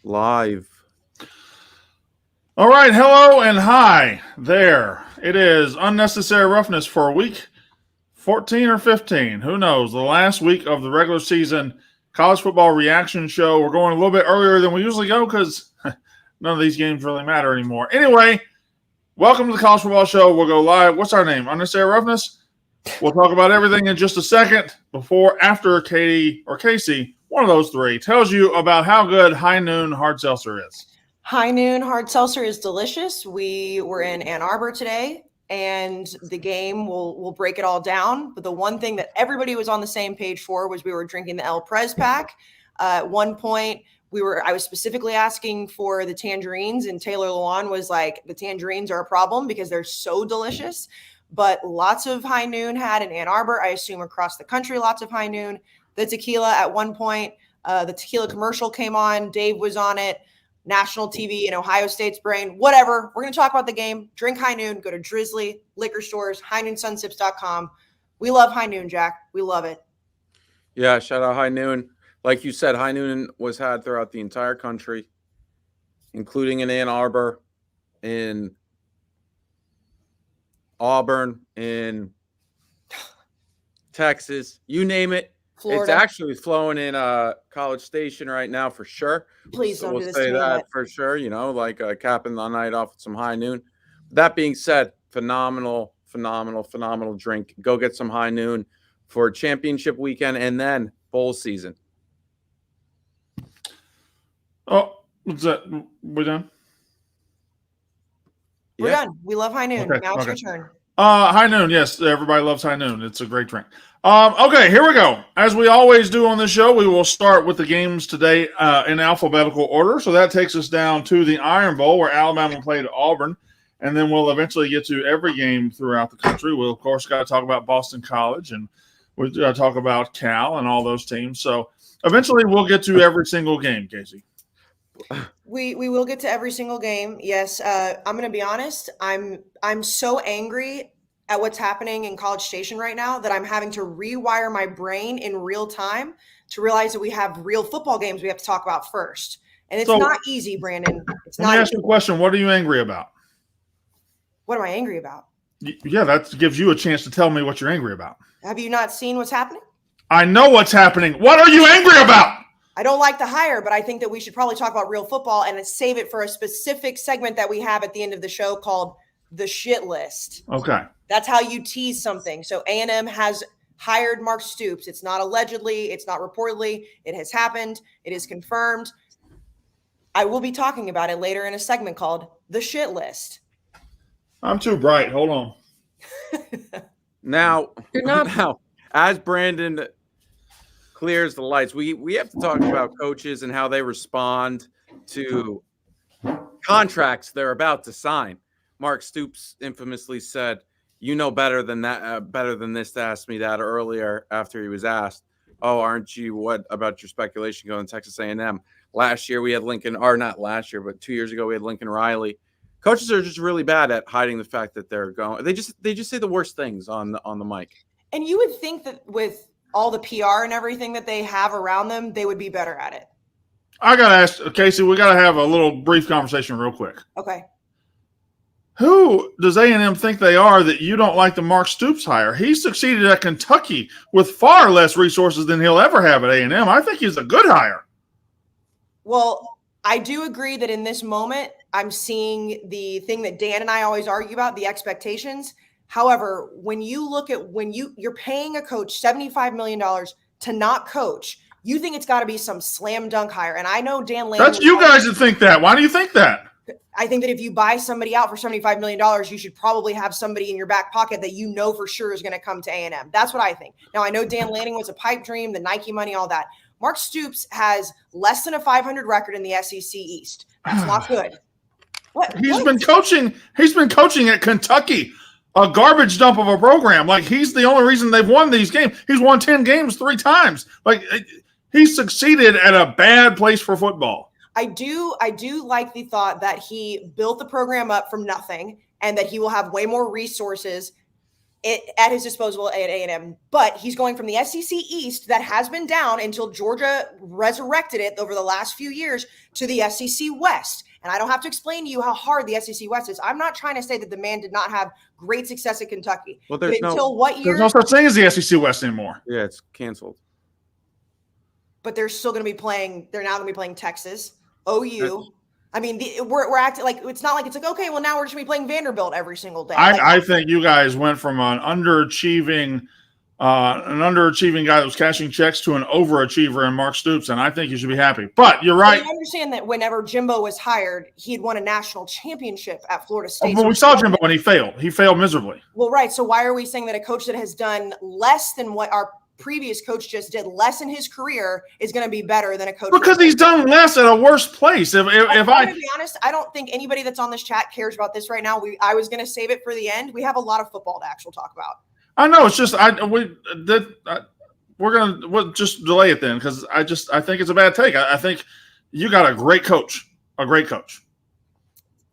Live. All right, hello and hi there. It is Unnecessary Roughness for week 14 or 15. Who knows? The last week of the regular season college football reaction show. We're going a little bit earlier than we usually go because none of these games really matter anymore. Anyway, welcome to the college football show. We'll go live. What's our name? Unnecessary Roughness? We'll talk about everything in just a second. After Katie or Casey, one of those three, tells you about how good High Noon Hard Seltzer is. High Noon Hard Seltzer is delicious. We were in Ann Arbor today, and the game will break it all down. But the one thing that everybody was on the same page for was we were drinking the El Prez pack. At one point, I was specifically asking for the tangerines, and Taylor Lewan was like, the tangerines are a problem because they're so delicious. But lots of High Noon had in Ann Arbor. I assume across the country, lots of High Noon. The tequila at one point, the tequila commercial came on. Dave was on it. National TV in Ohio State's brain, whatever. We're going to talk about the game. Drink High Noon. Go to Drizzly, liquor stores, highnoonsunsips.com. We love High Noon, Jack. We love it. Yeah, shout out High Noon. Like you said, High Noon was had throughout the entire country, including in Ann Arbor, in Auburn, in Texas, you name it. Florida. It's actually flowing in College Station right now for sure. Please don't do this say to me that yet. For sure. Like capping the night off with some High Noon. That being said, phenomenal drink. Go get some High Noon for championship weekend and then bowl season. Oh, what's that? We're done? We're done. We love High Noon. Okay, now it's your turn. High Noon, yes. Everybody loves High Noon. It's a great drink. Okay, here we go. As we always do on this show, we will start with the games today in alphabetical order. So that takes us down to the Iron Bowl where Alabama played Auburn. And then we'll eventually get to every game throughout the country. We'll, of course, got to talk about Boston College and we've got to talk about Cal and all those teams. So eventually we'll get to every single game, Casey. We will get to every single game. Yes, I'm going to be honest. I'm so angry at what's happening in College Station right now that I'm having to rewire my brain in real time to realize that we have real football games we have to talk about first. And it's not easy, Brandon. It's not. Let me ask you a question. What are you angry about? What am I angry about? Yeah, that gives you a chance to tell me what you're angry about. Have you not seen what's happening? I know what's happening. What are you angry about? I don't like the hire, but I think that we should probably talk about real football and save it for a specific segment that we have at the end of the show called The Shit List. Okay. That's how you tease something. So A&M has hired Mark Stoops. It's not allegedly. It's not reportedly. It has happened. It is confirmed. I will be talking about it later in a segment called The Shit List. I'm too bright. Hold on. Now, as Brandon clears the lights, we have to talk about coaches and how they respond to contracts they're about to sign. Mark Stoops infamously said, "You know better than that, better than this to ask me that earlier." After he was asked, "Oh, aren't you? What about your speculation going to Texas A&M?" Last year we had Lincoln, or not last year, but 2 years ago we had Lincoln Riley. Coaches are just really bad at hiding the fact that they're going. They just say the worst things on the mic. And you would think that with all the PR and everything that they have around them, they would be better at it. I got to ask, Casey, we got to have a little brief conversation real quick. Okay. Who does A&M think they are that you don't like the Mark Stoops hire? He succeeded at Kentucky with far less resources than he'll ever have at A&M. I think he's a good hire. Well, I do agree that in this moment, I'm seeing the thing that Dan and I always argue about, the expectations. However, when you look at you're paying a coach $75 million to not coach, you think it's got to be some slam dunk hire. And I know Dan Lanning. That's you guys that think that. Why do you think that? I think that if you buy somebody out for $75 million, you should probably have somebody in your back pocket that you know for sure is going to come to A&M. That's what I think. Now, I know Dan Lanning was a pipe dream, the Nike money, all that. Mark Stoops has less than a 500 record in the SEC East. That's not good. He's been coaching at Kentucky, a garbage dump of a program. Like, he's the only reason they've won these games. He's won 10 games 3 times. Like, he succeeded at a bad place for football. I do like the thought that he built the program up from nothing and that he will have way more resources at his disposal at A&M, but he's going from the SEC East that has been down until Georgia resurrected it over the last few years to the SEC West. And I don't have to explain to you how hard the SEC West is. I'm not trying to say that the man did not have great success at Kentucky. Well, but until what year? There's no such thing as the SEC West anymore. Yeah, it's canceled. But they're still going to be playing. They're now going to be playing Texas, OU. I mean, we're acting like it's not like it's like, okay, well, now we're just going to be playing Vanderbilt every single day. I think you guys went from an underachieving guy that was cashing checks to an overachiever in Mark Stoops, and I think you should be happy. But you're right. I understand that whenever Jimbo was hired, he'd won a national championship at Florida State. But we saw Jimbo when he failed. He failed miserably. Well, right. So why are we saying that a coach that has done less than what our previous coach just did, less in his career, is going to be better than a coach? Because he's done less at a worse place. If I to be honest, I don't think anybody that's on this chat cares about this right now. I was going to save it for the end. We have a lot of football to actually talk about. I know, it's just we'll just delay it then, because I think it's a bad take. I think you got a great coach.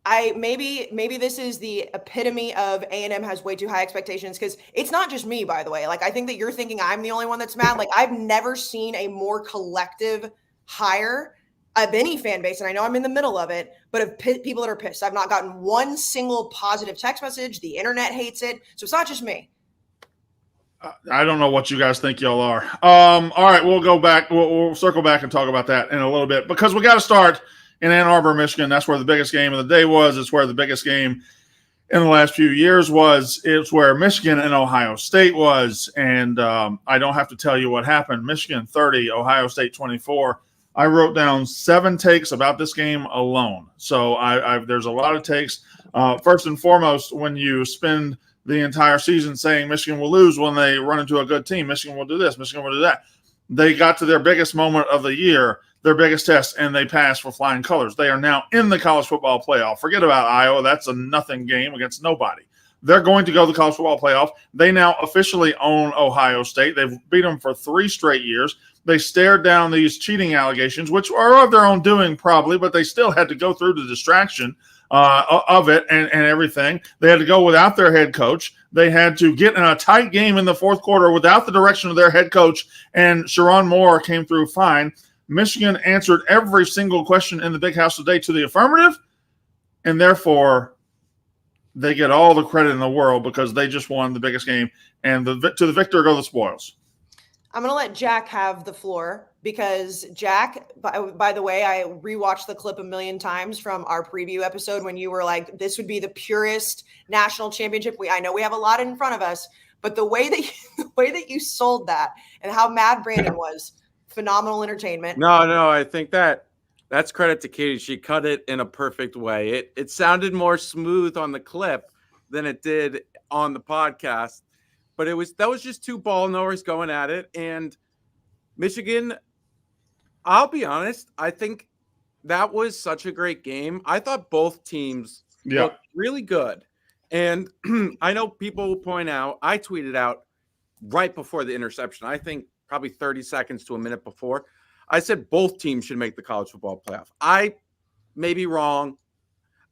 Maybe this is the epitome of A&M has way too high expectations, because it's not just me, by the way. Like, I think that you're thinking I'm the only one that's mad. Like, I've never seen a more collective hire of any fan base, and I know I'm in the middle of it, but of people that are pissed. I've not gotten one single positive text message. The internet hates it, so it's not just me. I don't know what you guys think y'all are. All right, we'll go back. We'll circle back and talk about that in a little bit, because we got to start in Ann Arbor, Michigan. That's where the biggest game of the day was. It's where the biggest game in the last few years was. It's where Michigan and Ohio State was. And I don't have to tell you what happened. Michigan 30, Ohio State 24. I wrote down 7 takes about this game alone. So there's a lot of takes. First and foremost, when you spend the entire season saying Michigan will lose when they run into a good team, Michigan will do this, Michigan will do that, they got to their biggest moment of the year, their biggest test, and they passed for flying colors. They are now in the college football playoff. Forget about Iowa. That's a nothing game against nobody. They're going to go to the college football playoff. They now officially own Ohio State. They've beat them for 3 straight years. They stared down these cheating allegations, which are of their own doing probably, but they still had to go through the distraction of it and everything. They had to go without their head coach. They had to get in a tight game in the fourth quarter without the direction of their head coach, and Sharon Moore came through fine. Michigan answered every single question in the Big House today to the affirmative, and therefore they get all the credit in the world because they just won the biggest game, and to the victor go the spoils. I'm going to let Jack have the floor, because Jack, by the way, I rewatched the clip a million times from our preview episode when you were like, this would be the purest national championship. I know we have a lot in front of us, but the way that you sold that and how mad Brandon was, phenomenal entertainment. No, I think that's credit to Katie. She cut it in a perfect way. It sounded more smooth on the clip than it did on the podcast. But that was just 2 ball knowers going at it. And Michigan, I'll be honest, I think that was such a great game. I thought both teams looked really good. And I know people will point out, I tweeted out right before the interception, I think probably 30 seconds to a minute before, I said both teams should make the college football playoff. I may be wrong.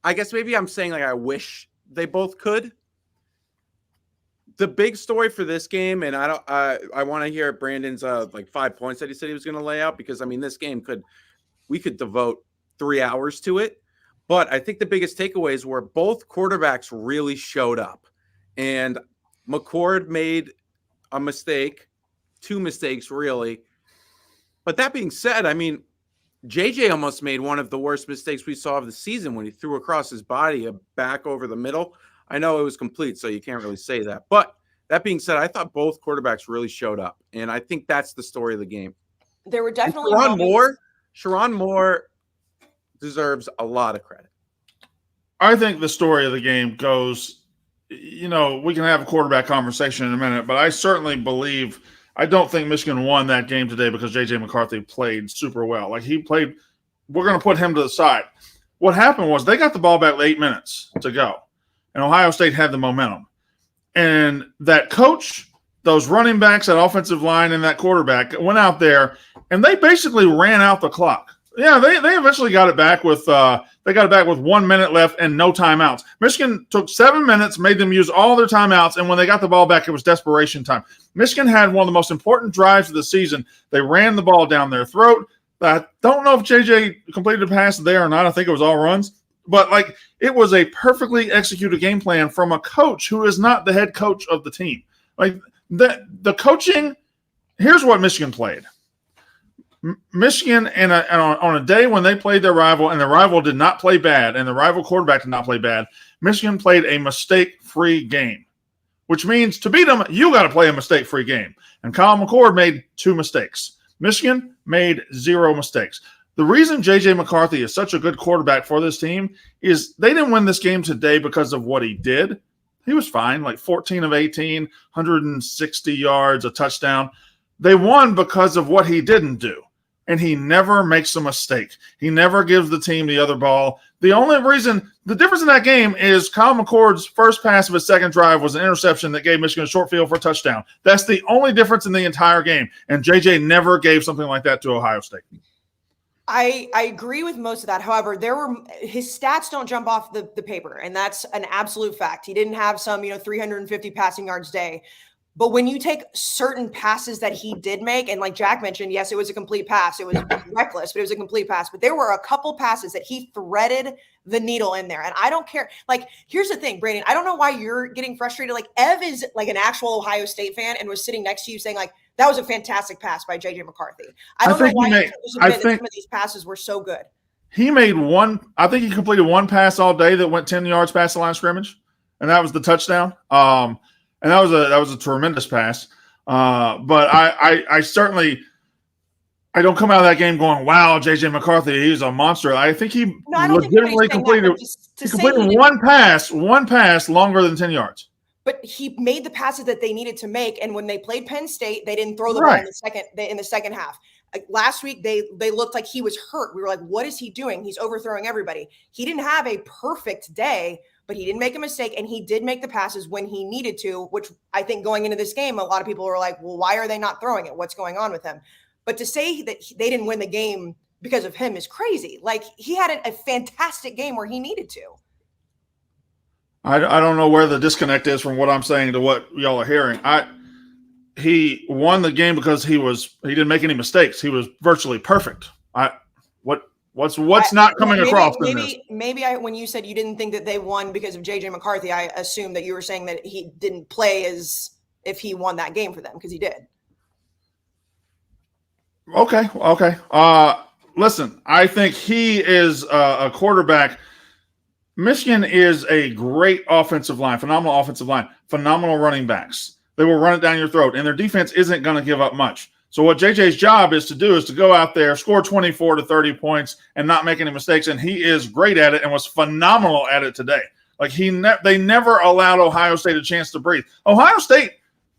I guess maybe I'm saying like I wish they both could. The big story for this game, and I want to hear Brandon's 5 points that he said he was going to lay out, because I mean this game we could devote 3 hours to it. But I think the biggest takeaways were both quarterbacks really showed up, and McCord made a mistake, 2 mistakes really. But that being said, I mean JJ almost made one of the worst mistakes we saw of the season when he threw across his body back over the middle. I know it was complete, so you can't really say that. But that being said, I thought both quarterbacks really showed up, and I think that's the story of the game. There were definitely Sharon Moore deserves a lot of credit. I think the story of the game goes, we can have a quarterback conversation in a minute, but I certainly believe – I don't think Michigan won that game today because J.J. McCarthy played super well. Like, he played – we're going to put him to the side. What happened was they got the ball back with 8 minutes to go, and Ohio State had the momentum. And that coach, those running backs, that offensive line, and that quarterback went out there, and they basically ran out the clock. Yeah, they eventually got it back with 1 minute left and no timeouts. Michigan took 7 minutes, made them use all their timeouts, and when they got the ball back, it was desperation time. Michigan had one of the most important drives of the season. They ran the ball down their throat. I don't know if JJ completed a pass there or not. I think it was all runs. But, like, it was a perfectly executed game plan from a coach who is not the head coach of the team. Like, the coaching, here's what Michigan played. Michigan, on a day when they played their rival, and the rival did not play bad, and the rival quarterback did not play bad, Michigan played a mistake-free game, which means to beat them, you got to play a mistake-free game. And Kyle McCord made 2 mistakes. Michigan made 0 mistakes. The reason J.J. McCarthy is such a good quarterback for this team is they didn't win this game today because of what he did. He was fine, like 14 of 18, 160 yards, a touchdown. They won because of what he didn't do. And he never makes a mistake. He never gives the team the other ball. The difference in that game is Kyle McCord's first pass of his second drive was an interception that gave Michigan a short field for a touchdown. That's the only difference in the entire game. And JJ never gave something like that to Ohio State. I agree with most of that. However, his stats don't jump off the paper, and that's an absolute fact. He didn't have some 350 passing yards day. But when you take certain passes that he did make, and like Jack mentioned, yes, it was a complete pass. It was reckless, but it was a complete pass. But there were a couple passes that he threaded the needle in there. And I don't care. Like, here's the thing, Brandon. I don't know why you're getting frustrated. Like, Ev is like an actual Ohio State fan and was sitting next to you saying, like, that was a fantastic pass by J.J. McCarthy. I don't know why some of these passes were so good. He made one – I think he completed one pass all day that went 10 yards past the line of scrimmage, and that was the touchdown. And that was a tremendous pass. But I certainly I don't come out of that game going, wow, J.J. McCarthy, he's a monster. I think he legitimately completed one pass longer than 10 yards. But he made the passes that they needed to make, and when they played Penn State, they didn't throw the ball in the second half. Last week, they looked like he was hurt. We were like, what is he doing? He's overthrowing everybody. He didn't have a perfect day, but he didn't make a mistake, and he did make the passes when he needed to, which I think going into this game, a lot of people were like, well, why are they not throwing it? What's going on with him? But to say that they didn't win the game because of him is crazy. Like, he had a fantastic game where he needed to. I don't know where the disconnect is from what I'm saying to what y'all are hearing. He won the game because he didn't make any mistakes. He was virtually perfect. What's not coming across in this? Maybe when you said you didn't think that they won because of J.J. McCarthy, I assumed that you were saying that he didn't play as if he won that game for them, because he did. Okay. Listen, I think he is a quarterback. Michigan is a great offensive line, phenomenal offensive line, phenomenal running backs. They will run it down your throat, and their defense isn't going to give up much. So what JJ's job is to do is to go out there, score 24 to 30 points, and not make any mistakes, and he is great at it and was phenomenal at it today. Like, they never allowed Ohio State a chance to breathe. Ohio State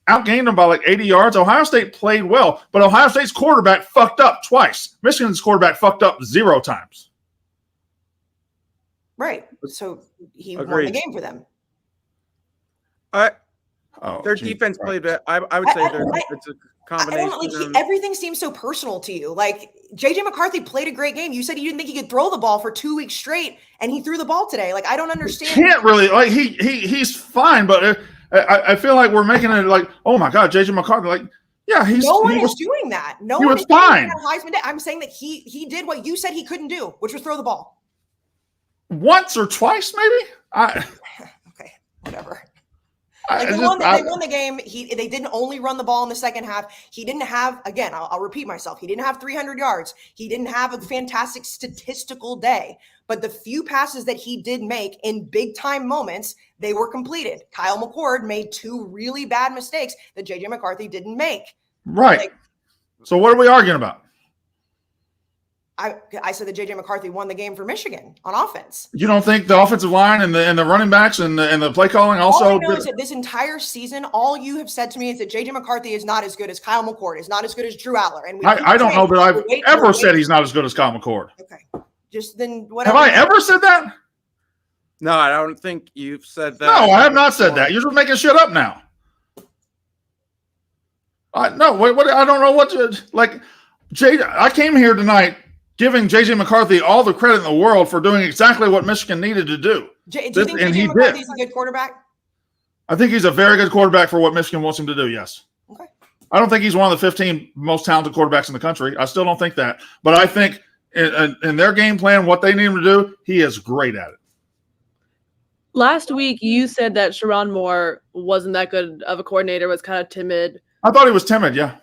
outgained them by like 80 yards. Ohio State played well, but Ohio State's quarterback fucked up twice. Michigan's quarterback fucked up 0 times. Right. So he Agreed. won the game for them. Their defense played better. I would say it's a combination. Everything seems so personal to you. Like, J.J. McCarthy played a great game. You said you didn't think he could throw the ball for 2 weeks straight, and he threw the ball today. Like, I don't understand. He can't really. Like, he's fine, but I feel like we're making it like, oh my God, J.J. McCarthy. Like, yeah, no one is doing that. No one is fine. Heisman Day. I'm saying that he did what you said he couldn't do, which was throw the ball. Once or twice, maybe. Okay, whatever. They won the game. They didn't only run the ball in the second half. He didn't have, again, I'll repeat myself, he didn't have 300 yards. He didn't have a fantastic statistical day. But the few passes that he did make in big-time moments, they were completed. Kyle McCord made 2 really bad mistakes that J.J. McCarthy didn't make. Right. So what are we arguing about? I said that J.J. McCarthy won the game for Michigan on offense. You don't think the offensive line and the running backs and the play calling also? All I know is that this entire season, all you have said to me is that J.J. McCarthy is not as good as Kyle McCord, is not as good as Drew Aller. And I don't know that I've ever said he's not as good as Kyle McCord. Okay. Just then whatever. Have I ever said that? No, I don't think you've said that. No, I have not said that. You're just making shit up now. I don't know what to, like. I came here tonight giving J.J. McCarthy all the credit in the world for doing exactly what Michigan needed to do. Do you think J.J. McCarthy's a good quarterback? I think he's a very good quarterback for what Michigan wants him to do, yes. Okay. I don't think he's one of the 15 most talented quarterbacks in the country. I still don't think that. But I think in their game plan, what they need him to do, he is great at it. Last week, you said that Sherrone Moore wasn't that good of a coordinator, was kind of timid. I thought he was timid, yeah.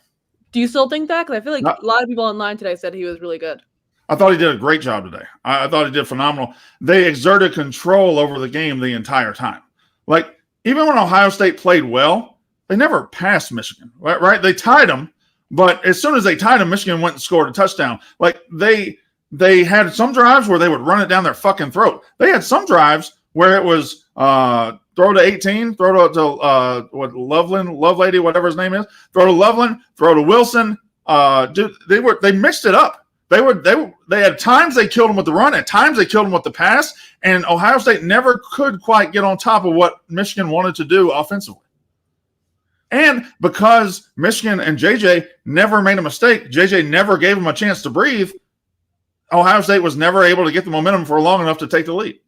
Do you still think that? Because I feel like a lot of people online today said he was really good. I thought he did a great job today. I thought he did phenomenal. They exerted control over the game the entire time. Like, even when Ohio State played well, they never passed Michigan, right? They tied them, but as soon as they tied them, Michigan went and scored a touchdown. Like, they had some drives where they would run it down their fucking throat. They had some drives where it was throw to 18, throw to Lovelady, whatever his name is, throw to Loveland, throw to Wilson. They mixed it up. They had times they killed him with the run, at times they killed him with the pass, and Ohio State never could quite get on top of what Michigan wanted to do offensively. And because Michigan and JJ never made a mistake, JJ never gave him a chance to breathe, Ohio State was never able to get the momentum for long enough to take the lead.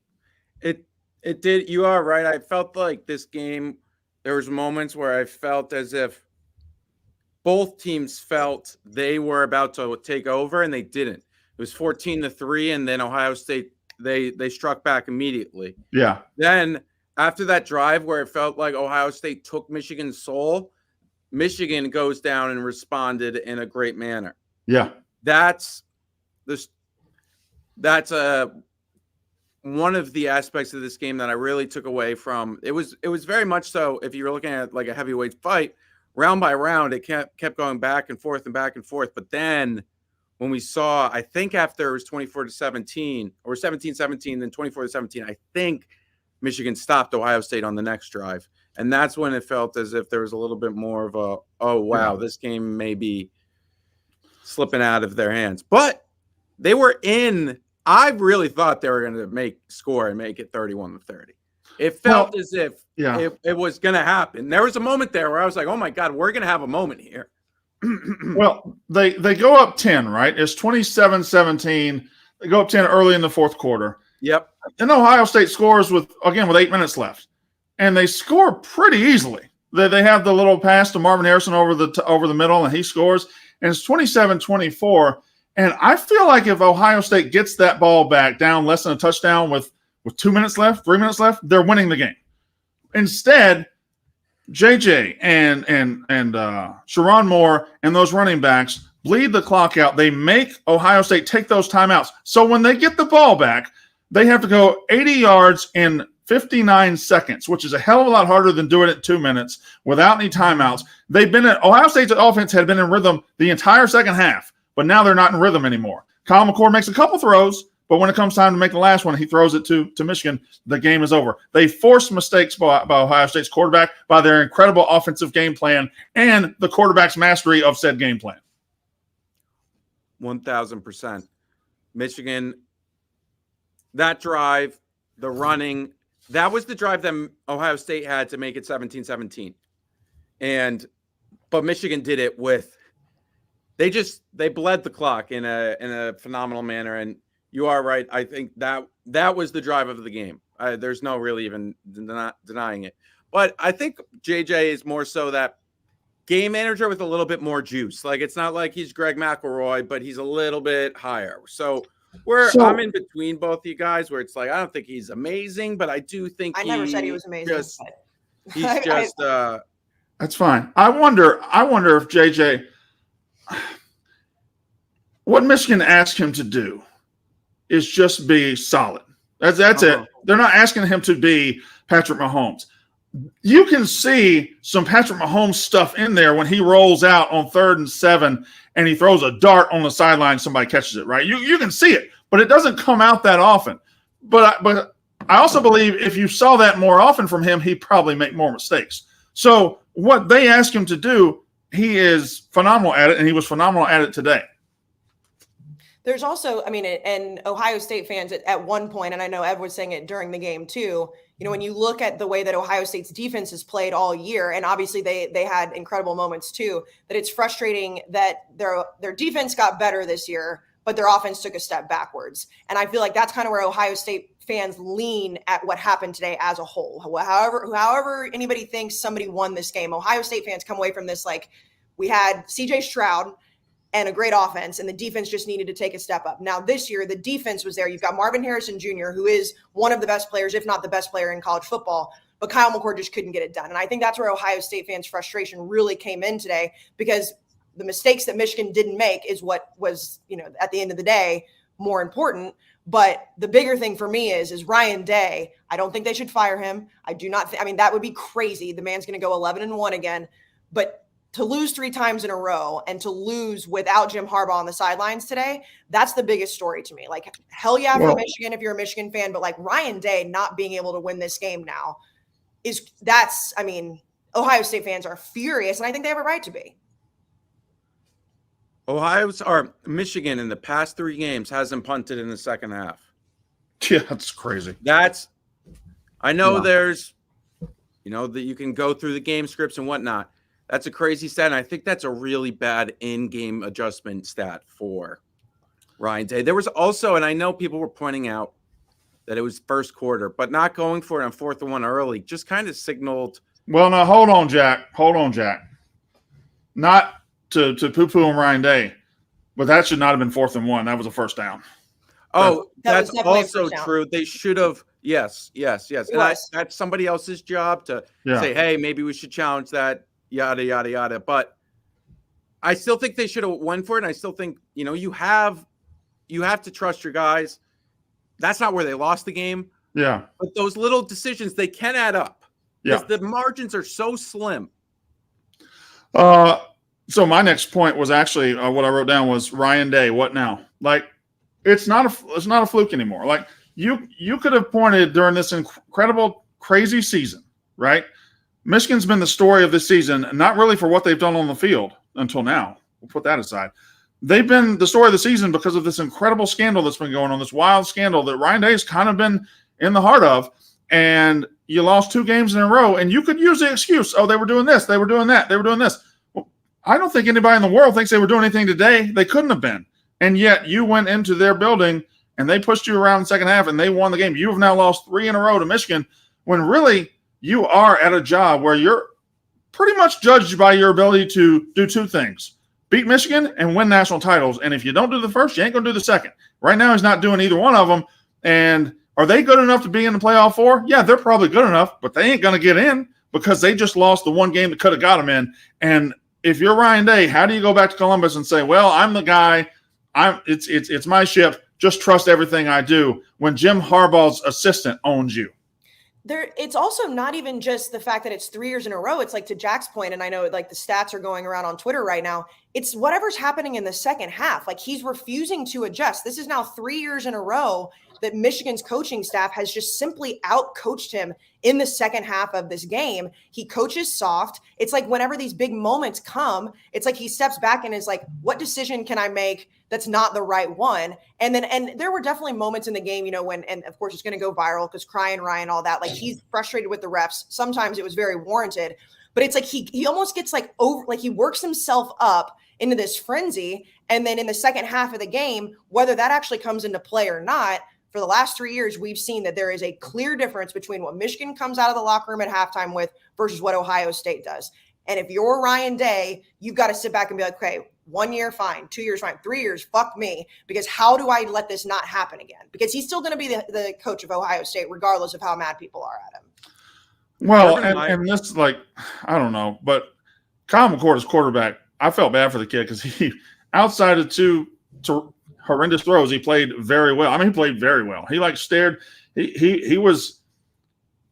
It did. You are right. I felt like this game, there was moments where I felt as if both teams felt they were about to take over, and they didn't. It was 14-3, and then Ohio State, they struck back immediately. Yeah. Then after that drive where it felt like Ohio State took Michigan's soul, Michigan goes down and responded in a great manner. Yeah. That's one of the aspects of this game that I really took away from. It was very much so, if you were looking at like a heavyweight fight, round by round, it kept going back and forth. But then when we saw, I think after it was 24-17 or 17-17, then 24-17, I think Michigan stopped Ohio State on the next drive. And that's when it felt as if there was a little bit more of a, oh, wow, this game may be slipping out of their hands. But they were in. I really thought they were going to make it 31-30. It felt as if it was going to happen. There was a moment there where I was like, oh, my God, we're going to have a moment here. Well, they go up 10, right? It's 27-17. They go up 10 early in the fourth quarter. Yep. And Ohio State scores with 8 minutes left. And they score pretty easily. They have the little pass to Marvin Harrison over the middle, and he scores. And it's 27-24. And I feel like if Ohio State gets that ball back down less than a touchdown with 2 minutes left, 3 minutes left, they're winning the game. Instead, JJ and Sherrone Moore and those running backs bleed the clock out. They make Ohio State take those timeouts. So when they get the ball back, they have to go 80 yards in 59 seconds, which is a hell of a lot harder than doing it in 2 minutes without any timeouts. Ohio State's offense had been in rhythm the entire second half. But now they're not in rhythm anymore. Kyle McCord makes a couple throws, but when it comes time to make the last one, he throws it to Michigan. The game is over. They forced mistakes by Ohio State's quarterback by their incredible offensive game plan and the quarterback's mastery of said game plan. 1,000%. Michigan, that drive, the running, that was the drive that Ohio State had to make it 17-17. But Michigan did it with – they bled the clock in a phenomenal manner, and you are right. I think that was the drive of the game. There's no really even denying it. But I think JJ is more so that game manager with a little bit more juice. Like, it's not like he's Greg McElroy, but he's a little bit higher. So I'm in between both you guys, where it's like I don't think he's amazing, but I do think I never said he was amazing. That's fine. I wonder if JJ. What Michigan asked him to do is just be solid. That's it. They're not asking him to be Patrick Mahomes. You can see some Patrick Mahomes stuff in there when he rolls out on 3rd and 7 and he throws a dart on the sideline, somebody catches it, right? You can see it, but it doesn't come out that often. But I also believe if you saw that more often from him, he'd probably make more mistakes. So what they ask him to do, he is phenomenal at it, and he was phenomenal at it today. There's also, and Ohio State fans at one point, and I know Ed was saying it during the game too, when you look at the way that Ohio State's defense has played all year, and obviously they had incredible moments too, that it's frustrating that their defense got better this year, but their offense took a step backwards. And I feel like that's kind of where Ohio State fans lean at what happened today as a whole. However anybody thinks somebody won this game, Ohio State fans come away from this like we had CJ Stroud and a great offense, and the defense just needed to take a step up. Now this year, the defense was there. You've got Marvin Harrison Jr., who is one of the best players, if not the best player in college football, but Kyle McCord just couldn't get it done. And I think that's where Ohio State fans' frustration really came in today, because the mistakes that Michigan didn't make is what was, at the end of the day, more important. But the bigger thing for me is Ryan Day. I don't think they should fire him. I do not that would be crazy. The man's going to go 11-1 again. But to lose 3 times in a row and to lose without Jim Harbaugh on the sidelines today, that's the biggest story to me. Like, hell yeah for Michigan if you're a Michigan fan, but like Ryan Day not being able to win this game now Ohio State fans are furious, and I think they have a right to be. Michigan in the past 3 games hasn't punted in the second half. Yeah, that's crazy. I know there's, that you can go through the game scripts and whatnot. That's a crazy stat. And I think that's a really bad in-game adjustment stat for Ryan Day. There was also, and I know people were pointing out that it was first quarter, but not going for it on 4th and 1 early just kind of signaled. Well, now hold on, Jack. Not to poo-poo on Ryan Day, but that should not have been 4th and 1. That was a first down. Oh, that's also true. They should have. Yes. And that's somebody else's job to say, hey, maybe we should challenge that, yada, yada, yada. But I still think they should have went for it. And I still think, you have to trust your guys. That's not where they lost the game. Yeah. But those little decisions, they can add up. Yeah. Because the margins are so slim. So my next point was actually what I wrote down was Ryan Day. What now? Like, it's not a fluke anymore. Like, you could have pointed during this incredible, crazy season, right? Michigan's been the story of this season, not really for what they've done on the field until now. We'll put that aside. They've been the story of the season because of this incredible scandal that's been going on, this wild scandal that Ryan Day has kind of been in the heart of. And you lost 2 games in a row, and you could use the excuse, they were doing this, they were doing that, they were doing this. Well, I don't think anybody in the world thinks they were doing anything today. They couldn't have been. And yet you went into their building, and they pushed you around in the second half, and they won the game. You have now lost 3 in a row to Michigan, when really you are at a job where you're pretty much judged by your ability to do 2 things. Beat Michigan and win national titles. And if you don't do the first, you ain't going to do the second. Right now, he's not doing either one of them. And are they good enough to be in the playoff 4? Yeah, they're probably good enough, but they ain't going to get in because they just lost the one game that could have got them in. And if you're Ryan Day, how do you go back to Columbus and say, well, I'm the guy, it's my ship, just trust everything I do, when Jim Harbaugh's assistant owns you? It's also not even just the fact that it's 3 years in a row. It's like, to Jack's point, and I know like the stats are going around on Twitter right now, it's whatever's happening in the second half. Like, he's refusing to adjust. This is now 3 years in a row that Michigan's coaching staff has just simply out-coached him in the second half of this game. He coaches soft. It's like whenever these big moments come, it's like he steps back and is like, what decision can I make that's not the right one? And there were definitely moments in the game, when, and of course it's going to go viral because crying Ryan, all that, like, he's frustrated with the refs. Sometimes it was very warranted, but it's like he almost gets like over, like he works himself up into this frenzy. And then in the second half of the game, whether that actually comes into play or not, for the last 3 years, we've seen that there is a clear difference between what Michigan comes out of the locker room at halftime with versus what Ohio State does. And if you're Ryan Day, you've got to sit back and be like, okay, 1 year, fine. 2 years, fine. 3 years, fuck me. Because how do I let this not happen again? Because he's still going to be the coach of Ohio State, regardless of how mad people are at him. Well, and this, like, I don't know, but Kyle McCord is quarterback. I felt bad for the kid because he, outside of 2 horrendous throws, he played very well. I mean, he played very well. He stared. He was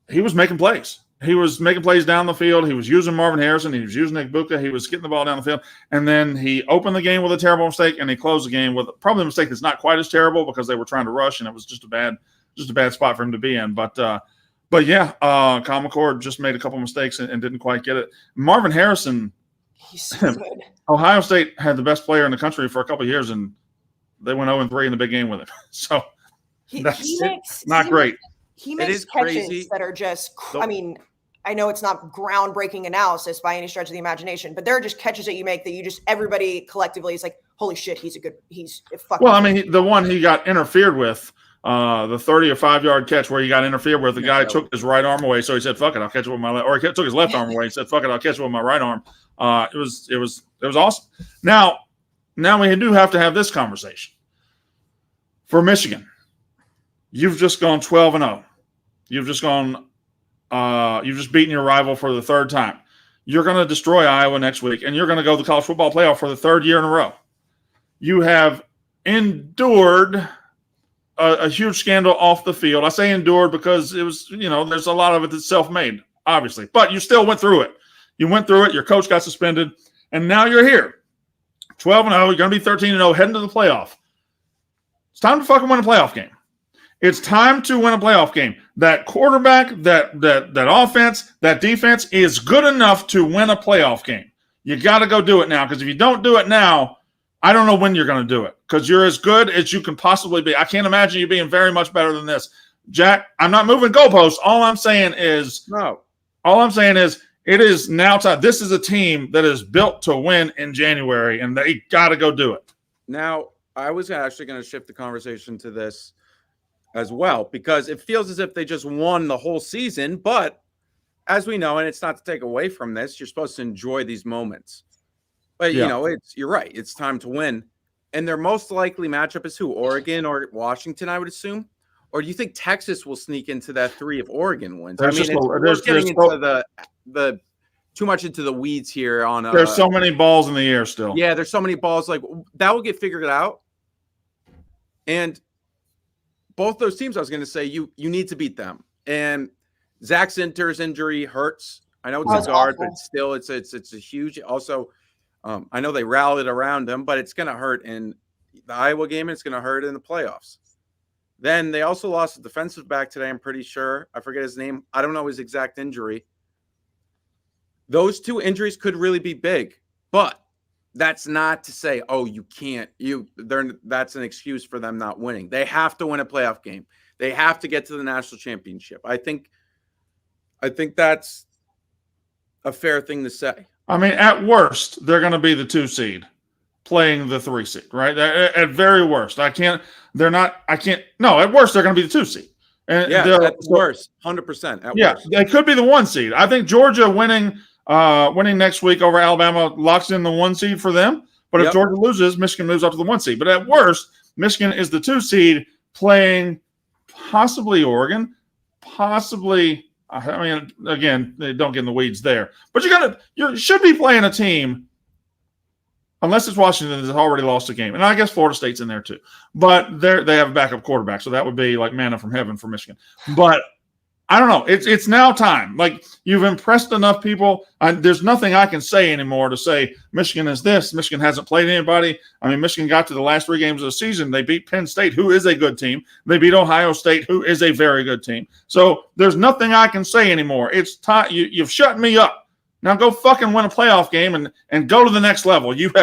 making plays. He was making plays down the field. He was using Marvin Harrison. He was using Igbuka. He was getting the ball down the field. And then he opened the game with a terrible mistake, and he closed the game with probably a mistake that's not quite as terrible because they were trying to rush, and it was just a bad spot for him to be in. But yeah, Kyle McCord just made a couple mistakes and didn't quite get it. Marvin Harrison, he's so good. Ohio State had the best player in the country for a couple of years, and they went 0-3 in the big game with him. So that's not great. He makes catches that are just, I mean, I know it's not groundbreaking analysis by any stretch of the imagination, but there are just catches that you make that you just, everybody collectively is like, holy shit, he's a fucking. Well, I mean, the one he got interfered with, the 30 or 5-yard catch where he got interfered with, the guy took his right arm away, so he said, "Fuck it, I'll catch it with my left," or he took his left arm away and said, "Fuck it, I'll catch it with my right arm." It was awesome. Now we do have to have this conversation. For Michigan, you've just gone 12-0. You've just beaten your rival for the third time. You're going to destroy Iowa next week, and you're going to go to the college football playoff for the third year in a row. You have endured a huge scandal off the field. I say endured because it was, there's a lot of it that's self-made, obviously. But you still went through it. You went through it. Your coach got suspended, and now you're here. 12-0. You're going to be 13-0 heading to the playoff. It's time to fucking win a playoff game. It's time to win a playoff game. That quarterback, that offense, that defense is good enough to win a playoff game. You got to go do it now, because if you don't do it now, I don't know when you're going to do it, because you're as good as you can possibly be. I can't imagine you being very much better than this. Jack, I'm not moving goalposts. All I'm saying is it is now time. This is a team that is built to win in January, and they got to go do it. Now, I was actually going to shift the conversation to this as well, because it feels as if they just won the whole season. But as we know, and it's not to take away from this, you're supposed to enjoy these moments. But, you're right. It's time to win. And their most likely matchup is who? Oregon or Washington, I would assume? Or do you think Texas will sneak into that 3 if Oregon wins? We're getting into the too much into the weeds here on there's so many balls in the air still. Yeah, there's so many balls. Like, that will get figured out. And both those teams, I was going to say, you need to beat them. And Zach Zinter's injury hurts. I know it's a guard, but still, it's a huge. Also, I know they rallied around him, but it's going to hurt in the Iowa game. And it's going to hurt in the playoffs. Then they also lost a defensive back today. I'm pretty sure. I forget his name. I don't know his exact injury. Those 2 injuries could really be big, but that's not to say, oh, you can't. That's an excuse for them not winning. They have to win a playoff game. They have to get to the national championship. I think that's a fair thing to say. I mean, at worst, they're going to be the 2 seed playing the 3 seed, right? At very worst. At worst, they're going to be the 2 seed. And at worst, 100%. Worst. They could be the 1 seed. I think Georgia winning next week over Alabama locks in the 1 seed for them. But if Georgia loses, Michigan moves up to the 1 seed. But at worst, Michigan is the 2 seed playing possibly Oregon, possibly. I mean, again, they don't get in the weeds there. But you should be playing a team, unless it's Washington that's already lost a game. And I guess Florida State's in there too. But they have a backup quarterback, so that would be like manna from heaven for Michigan. But I don't know. It's now time. Like, you've impressed enough people. There's nothing I can say anymore to say Michigan is this. Michigan hasn't played anybody. I mean, Michigan got to the last 3 games of the season. They beat Penn State, who is a good team. They beat Ohio State, who is a very good team. So there's nothing I can say anymore. It's time. You've shut me up. Now go fucking win a playoff game and go to the next level. You've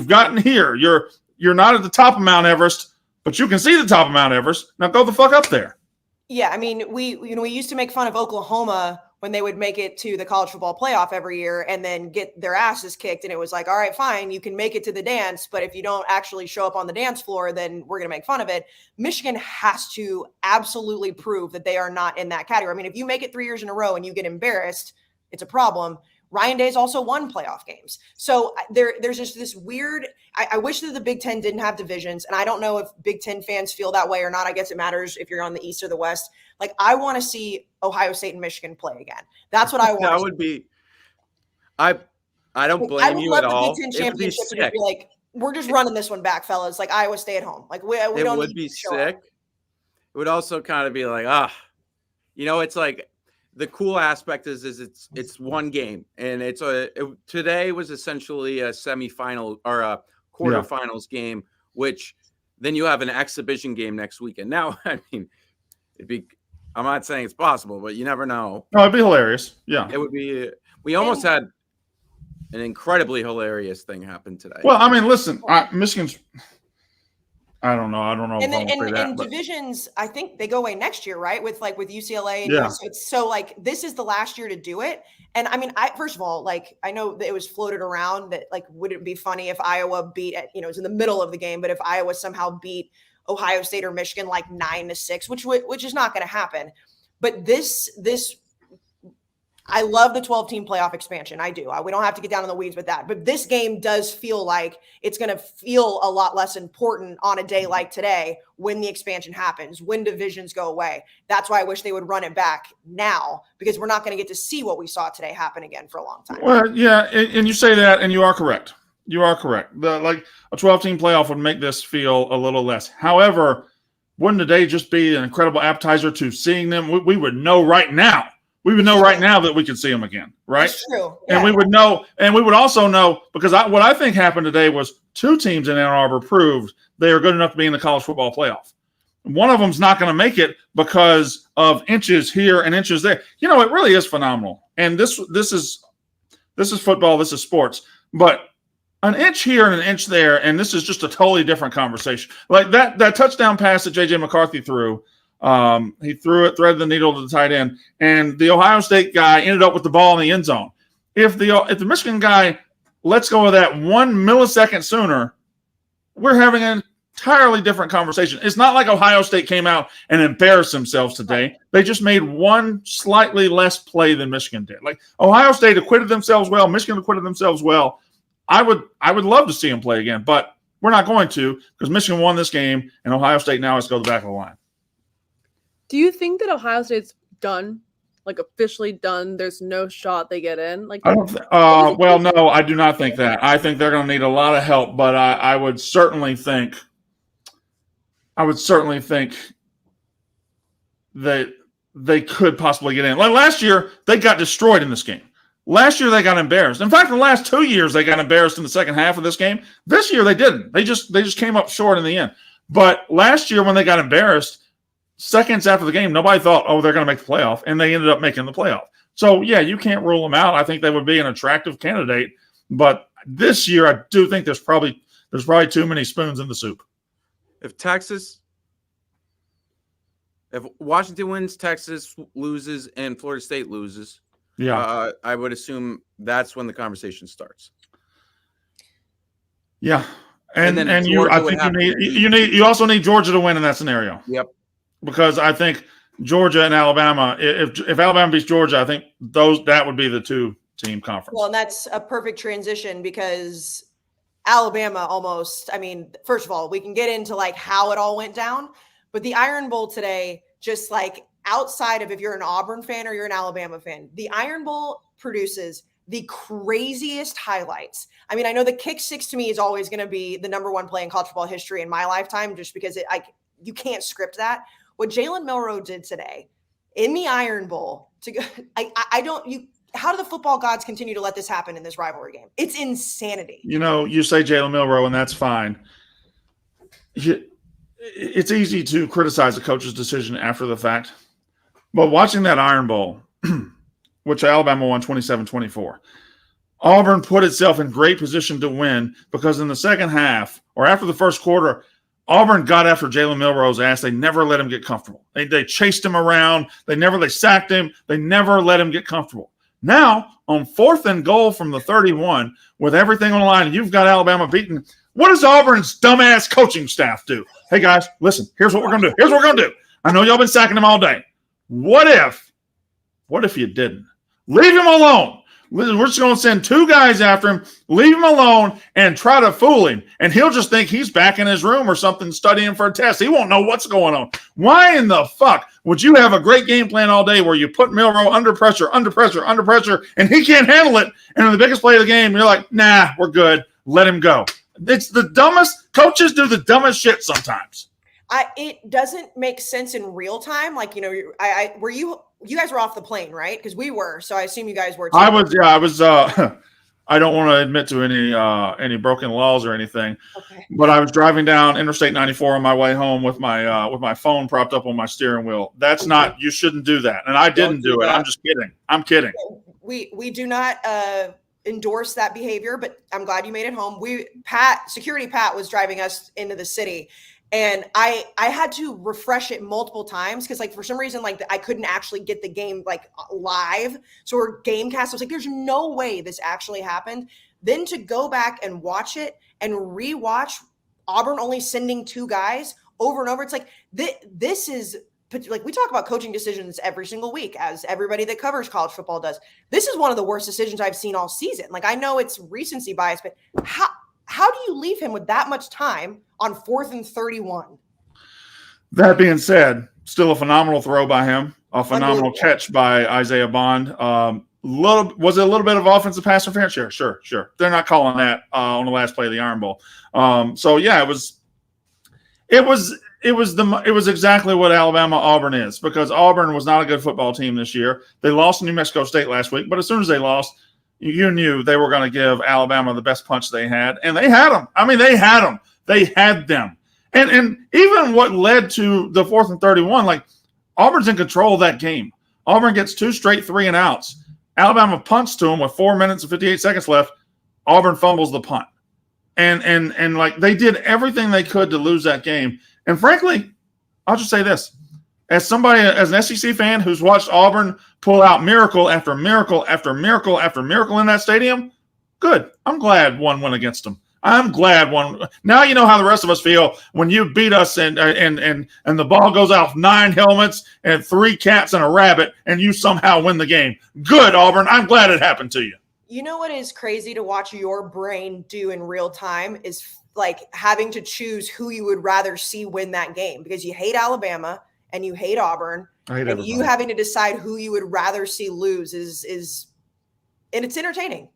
gotten here. You're not at the top of Mount Everest, but you can see the top of Mount Everest. Now go the fuck up there. Yeah, I mean, we used to make fun of Oklahoma when they would make it to the college football playoff every year and then get their asses kicked. And it was like, all right, fine, you can make it to the dance, but if you don't actually show up on the dance floor, then we're going to make fun of it. Michigan has to absolutely prove that they are not in that category. I mean, if you make it 3 years in a row and you get embarrassed, it's a problem. Ryan Day's also won playoff games. So there's just this weird – I wish that the Big Ten didn't have divisions, and I don't know if Big Ten fans feel that way or not. I guess it matters if you're on the East or the West. Like, I want to see Ohio State and Michigan play again. That's what I want. That would be – I don't blame you at all. I would love the Big Ten championship to be like, we're just running this one back, fellas. Like, Iowa, stay at home. Like, we don't need to show up. It would be sick. It would also kind of be like, it's like – the cool aspect is it's one game, and today was essentially a semifinal or a quarterfinals game, which then you have an exhibition game next weekend. Now, I mean, I'm not saying it's possible, but you never know. No, it'd be hilarious. Yeah, it would be. We almost had an incredibly hilarious thing happen today. Well, I mean, listen, Michigan's. I don't know. I don't know And if I then want to say that. and But divisions, I think they go away next year, right? With UCLA and Yeah. USC. So like this is the last year to do it. And I mean, first of all, like I know that it was floated around that like would it be funny if Iowa beat it was in the middle of the game, but if Iowa somehow beat Ohio State or Michigan like 9-6, which is not going to happen. But this I love the 12-team playoff expansion. I do. We don't have to get down in the weeds with that. But this game does feel like it's going to feel a lot less important on a day like today when the expansion happens, when divisions go away. That's why I wish they would run it back now, because we're not going to get to see what we saw today happen again for a long time. Well, yeah, and you say that, and you are correct. You are correct. Like a 12-team playoff would make this feel a little less. However, wouldn't today just be an incredible appetizer to seeing them? We would know right now. We would know right now that we could see them again, right? That's true. Yeah. And we would know, and we would also know, because what I think happened today was 2 teams in Ann Arbor proved they are good enough to be in the college football playoff. One of them's not going to make it because of inches here and inches there. It really is phenomenal. And this is football, this is sports. But an inch here and an inch there, and this is just a totally different conversation. Like that touchdown pass that J.J. McCarthy threw, he threw it, threaded the needle to the tight end, and the Ohio State guy ended up with the ball in the end zone. If the Michigan guy lets go of that 1 millisecond sooner, we're having an entirely different conversation. It's not like Ohio State came out and embarrassed themselves today. They just made one slightly less play than Michigan did. Like Ohio State acquitted themselves well, Michigan acquitted themselves well. I would love to see them play again, but we're not going to, because Michigan won this game, and Ohio State now has to go to the back of the line. Do you think that Ohio State's done, like officially done? There's no shot they get in. Like, I don't. Well, no, I do not think that. I think they're going to need a lot of help, but I would certainly think. That they could possibly get in. Like last year, they got destroyed in this game. Last year, they got embarrassed. In fact, the last 2 years, they got embarrassed in the second half of this game. This year, they didn't. They just came up short in the end. But last year, when they got embarrassed, seconds after the game, nobody thought, they're going to make the playoff, and they ended up making the playoff. So, yeah, you can't rule them out. I think they would be an attractive candidate. But this year, I do think there's probably too many spoons in the soup. If Washington wins, Texas loses, and Florida State loses, I would assume that's when the conversation starts. Yeah, and you also need Georgia to win in that scenario. Yep. Because I think Georgia and Alabama, if Alabama beats Georgia, I think that would be the 2-team conference. Well, and that's a perfect transition because Alabama almost, I mean, first of all, we can get into like how it all went down, but the Iron Bowl today, just like outside of if you're an Auburn fan or you're an Alabama fan, the Iron Bowl produces the craziest highlights. I mean, I know the kick six to me is always going to be the number 1 play in college football history in my lifetime, just because you can't script that. What Jalen Milroe did today in the Iron Bowl how do the football gods continue to let this happen in this rivalry game? It's insanity. You say Jalen Milroe, and that's fine. It's easy to criticize a coach's decision after the fact. But watching that Iron Bowl, which Alabama won 27-24, Auburn put itself in great position to win because in the second half or after the first quarter, Auburn got after Jalen Milroe's ass. They never let him get comfortable. They chased him around. They sacked him. They never let him get comfortable. Now, on 4th and goal from the 31, with everything on the line, and you've got Alabama beaten, what does Auburn's dumbass coaching staff do? Hey, guys, listen, here's what we're going to do. I know y'all been sacking him all day. What if you didn't? Leave him alone. We're just going to send 2 guys after him, leave him alone, and try to fool him. And he'll just think he's back in his room or something studying for a test. He won't know what's going on. Why in the fuck would you have a great game plan all day where you put Milroe under pressure, and he can't handle it? And in the biggest play of the game, you're like, nah, we're good. Let him go. It's the dumbest. Coaches do the dumbest shit sometimes. It doesn't make sense in real time. Like, you guys were off the plane, right? Because we were, so I assume you guys were too. I was. I don't want to admit to any broken laws or anything, okay. But I was driving down Interstate 94 on my way home with my phone propped up on my steering wheel. That's not. You shouldn't do that, and I didn't do it. I'm just kidding. I'm kidding. We do not endorse that behavior, but I'm glad you made it home. Security Pat was driving us into the city. And I had to refresh it multiple times because, like, for some reason, like, I couldn't actually get the game, like, live. So our Gamecast, I was like, there's no way this actually happened. Then to go back and watch it and rewatch Auburn only sending 2 guys over and over, it's like, this is, like, we talk about coaching decisions every single week, as everybody that covers college football does. This is one of the worst decisions I've seen all season. Like, I know it's recency bias, but how do you leave him with that much time on 4th and 31? That being said, still a phenomenal throw by him, a phenomenal catch by Isaiah Bond. Was it a little bit of offensive pass interference? Sure. They're not calling that on the last play of the Iron Bowl. So yeah, it was exactly what Alabama Auburn is, because Auburn was not a good football team this year. They lost to New Mexico State last week, but as soon as they lost, you knew they were going to give Alabama the best punch they had, and they had them. I mean, they had them. They had them. And even what led to the 4th and 31, like, Auburn's in control of that game. Auburn gets 2 straight 3-and-outs. Alabama punts to them with 4 minutes and 58 seconds left. Auburn fumbles the punt. And like, they did everything they could to lose that game. And frankly, I'll just say this. As an SEC fan who's watched Auburn pull out miracle after miracle after miracle after miracle in that stadium, good. I'm glad one went against them. I'm glad one. Now you know how the rest of us feel when you beat us and the ball goes off 9 helmets and 3 cats and a rabbit, and you somehow win the game. Good, Auburn. I'm glad it happened to you. You know what is crazy to watch your brain do in real time is, like, having to choose who you would rather see win that game, because you hate Alabama and you hate Auburn, and you having to decide who you would rather see lose is and it's entertaining.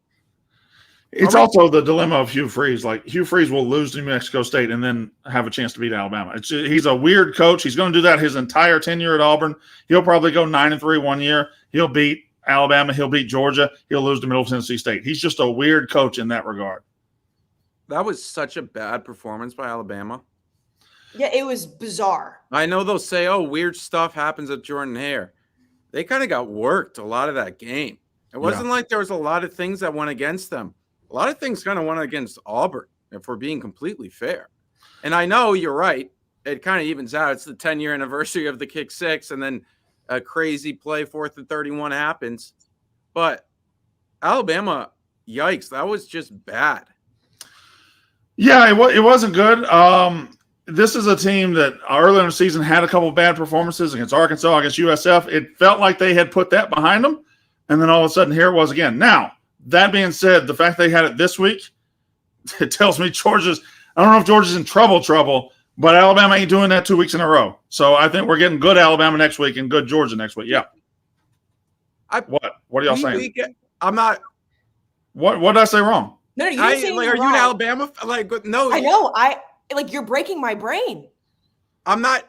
It's also the dilemma of Hugh Freeze. Like, Hugh Freeze will lose to New Mexico State and then have a chance to beat Alabama. He's a weird coach. He's going to do that his entire tenure at Auburn. He'll probably go 9-3 one year. He'll beat Alabama. He'll beat Georgia. He'll lose to Middle Tennessee State. He's just a weird coach in that regard. That was such a bad performance by Alabama. Yeah, it was bizarre. I know they'll say, oh, weird stuff happens at Jordan-Hare. They kind of got worked a lot of that game. It wasn't like there was a lot of things that went against them. A lot of things kind of went against Auburn, if we're being completely fair. And I know you're right. It kind of evens out. It's the 10-year anniversary of the kick 6, and then a crazy play 4th and 31 happens. But Alabama, yikes, that was just bad. Yeah, it wasn't good. This is a team that earlier in the season had a couple of bad performances against Arkansas, against USF. It felt like they had put that behind them, and then all of a sudden here it was again. Now, that being said, the fact they had it this week, it tells me I don't know if Georgia's in trouble, but Alabama ain't doing that 2 weeks in a row. So I think we're getting good Alabama next week and good Georgia next week. Yeah. What are y'all saying? I'm not. What did I say wrong? No, you didn't say are you in Alabama? Like, no. I know. Like, you're breaking my brain. I'm not.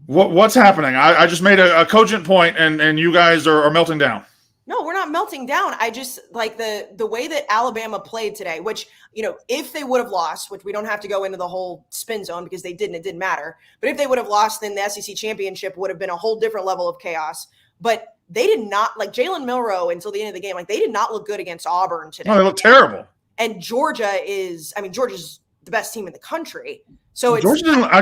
What's happening? I just made a cogent point, and you guys are melting down. No, we're not melting down. I just like the way that Alabama played today, which, you know, if they would have lost, which we don't have to go into the whole spin zone because they didn't, it didn't matter. But if they would have lost, then the SEC championship would have been a whole different level of chaos. But they did not, like, Jalen Milroe until the end of the game, like, they did not look good against Auburn today. No, they look terrible. And Georgia's the best team in the country. So it's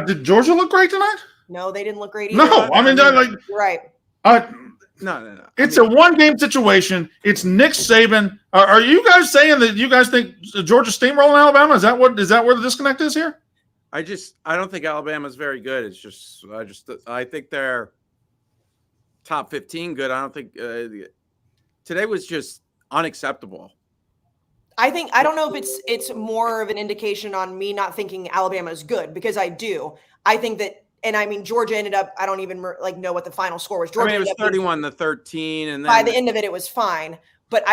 did Georgia look great tonight? No, they didn't look great either. No, I mean, like, you're right. No. It's a one-game situation. It's Nick Saban. Are you guys saying that you guys think Georgia steamrolling Alabama? Is that where the disconnect is here? I don't think Alabama's very good. It's just I think they're top 15 good. I don't think today was just unacceptable. I don't know if it's more of an indication on me not thinking Alabama is good, because I do. I think that. And I mean, Georgia ended up, I don't even know what the final score was. Georgia it was 31-13. And then by the end of it, it was fine. But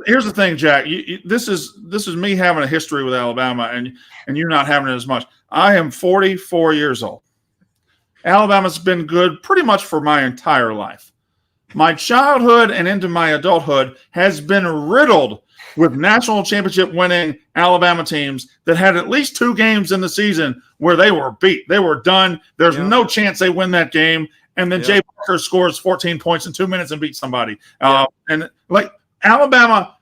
here's the thing, Jack. This is me having a history with Alabama and you not having it as much. I am 44 years old. Alabama's been good pretty much for my entire life. My childhood and into my adulthood has been riddled with national championship winning Alabama teams that had at least 2 games in the season where they were beat. They were done. There's no chance they win that game. And then Jay Parker scores 14 points in 2 minutes and beats somebody. And like Alabama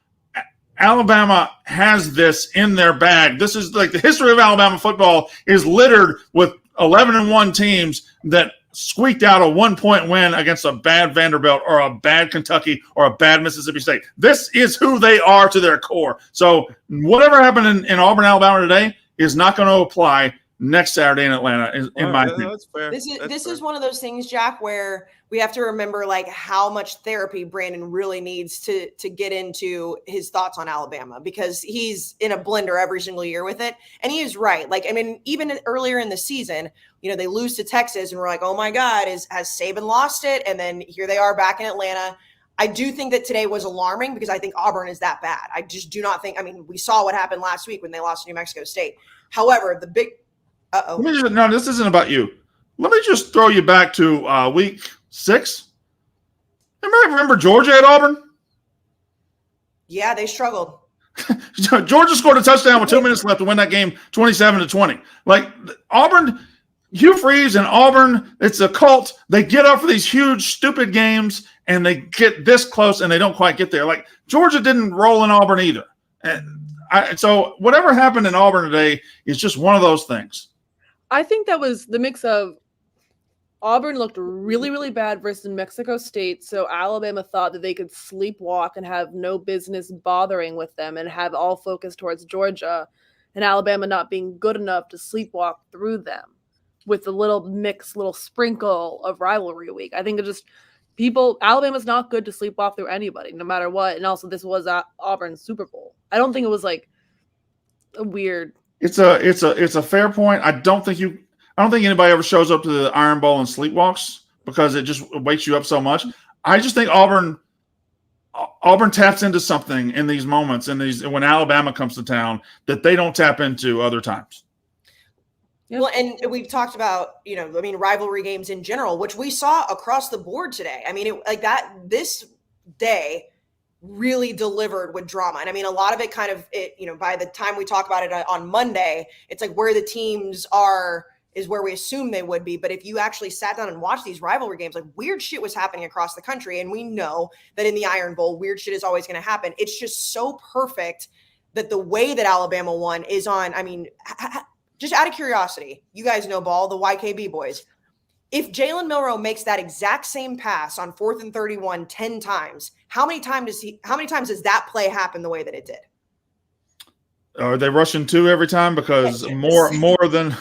Alabama has this in their bag. This is like the history of Alabama football is littered with 11-1 teams that squeaked out a 1-point win against a bad Vanderbilt or a bad Kentucky or a bad Mississippi State. This is who they are to their core. So whatever happened in Auburn, Alabama today is not going to apply next Saturday in Atlanta, in my opinion. That's fair. This is one of those things, Jack, where we have to remember like how much therapy Brandon really needs to get into his thoughts on Alabama, because he's in a blender every single year with it. And he is right. Like, I mean, even earlier in the season, you know, they lose to Texas and we're like, oh my God, has Saban lost it? And then here they are back in Atlanta. I do think that today was alarming because I think Auburn is that bad. I just do not think, I mean, we saw what happened last week when they lost to New Mexico State. However, the big, no, this isn't about you. Let me just throw you back to week 6. Remember Georgia at Auburn? Yeah, they struggled. Georgia scored a touchdown with 2 minutes left to win that game 27-20. Like Auburn, Hugh Freeze and Auburn, it's a cult. They get up for these huge, stupid games and they get this close and they don't quite get there. Like Georgia didn't roll in Auburn either. So whatever happened in Auburn today is just one of those things. I think that was the mix of Auburn looked really, really bad versus New Mexico State, so Alabama thought that they could sleepwalk and have no business bothering with them and have all focus towards Georgia, and Alabama not being good enough to sleepwalk through them with a little sprinkle of rivalry week. I think it just Alabama's not good to sleepwalk through anybody, no matter what. And also, this was Auburn's Super Bowl. I don't think it was like a weird. It's a fair point. I don't think anybody ever shows up to the Iron Bowl and sleepwalks because it just wakes you up so much. I just think Auburn taps into something in these moments and when Alabama comes to town that they don't tap into other times. Yep. Well, and we've talked about, rivalry games in general, which we saw across the board today. I mean, this day really delivered with drama. And I mean, a lot of it by the time we talk about it on Monday, it's like where the teams are is where we assume they would be. But if you actually sat down and watched these rivalry games, like weird shit was happening across the country. And we know that in the Iron Bowl, weird shit is always going to happen. It's just so perfect that the way that Alabama won is on, just out of curiosity, you guys know ball, the YKB boys. If Jalen Milroe makes that exact same pass on 4th and 31 10 times, how many times does that play happen the way that it did? Are they rushing 2 every time? Because more than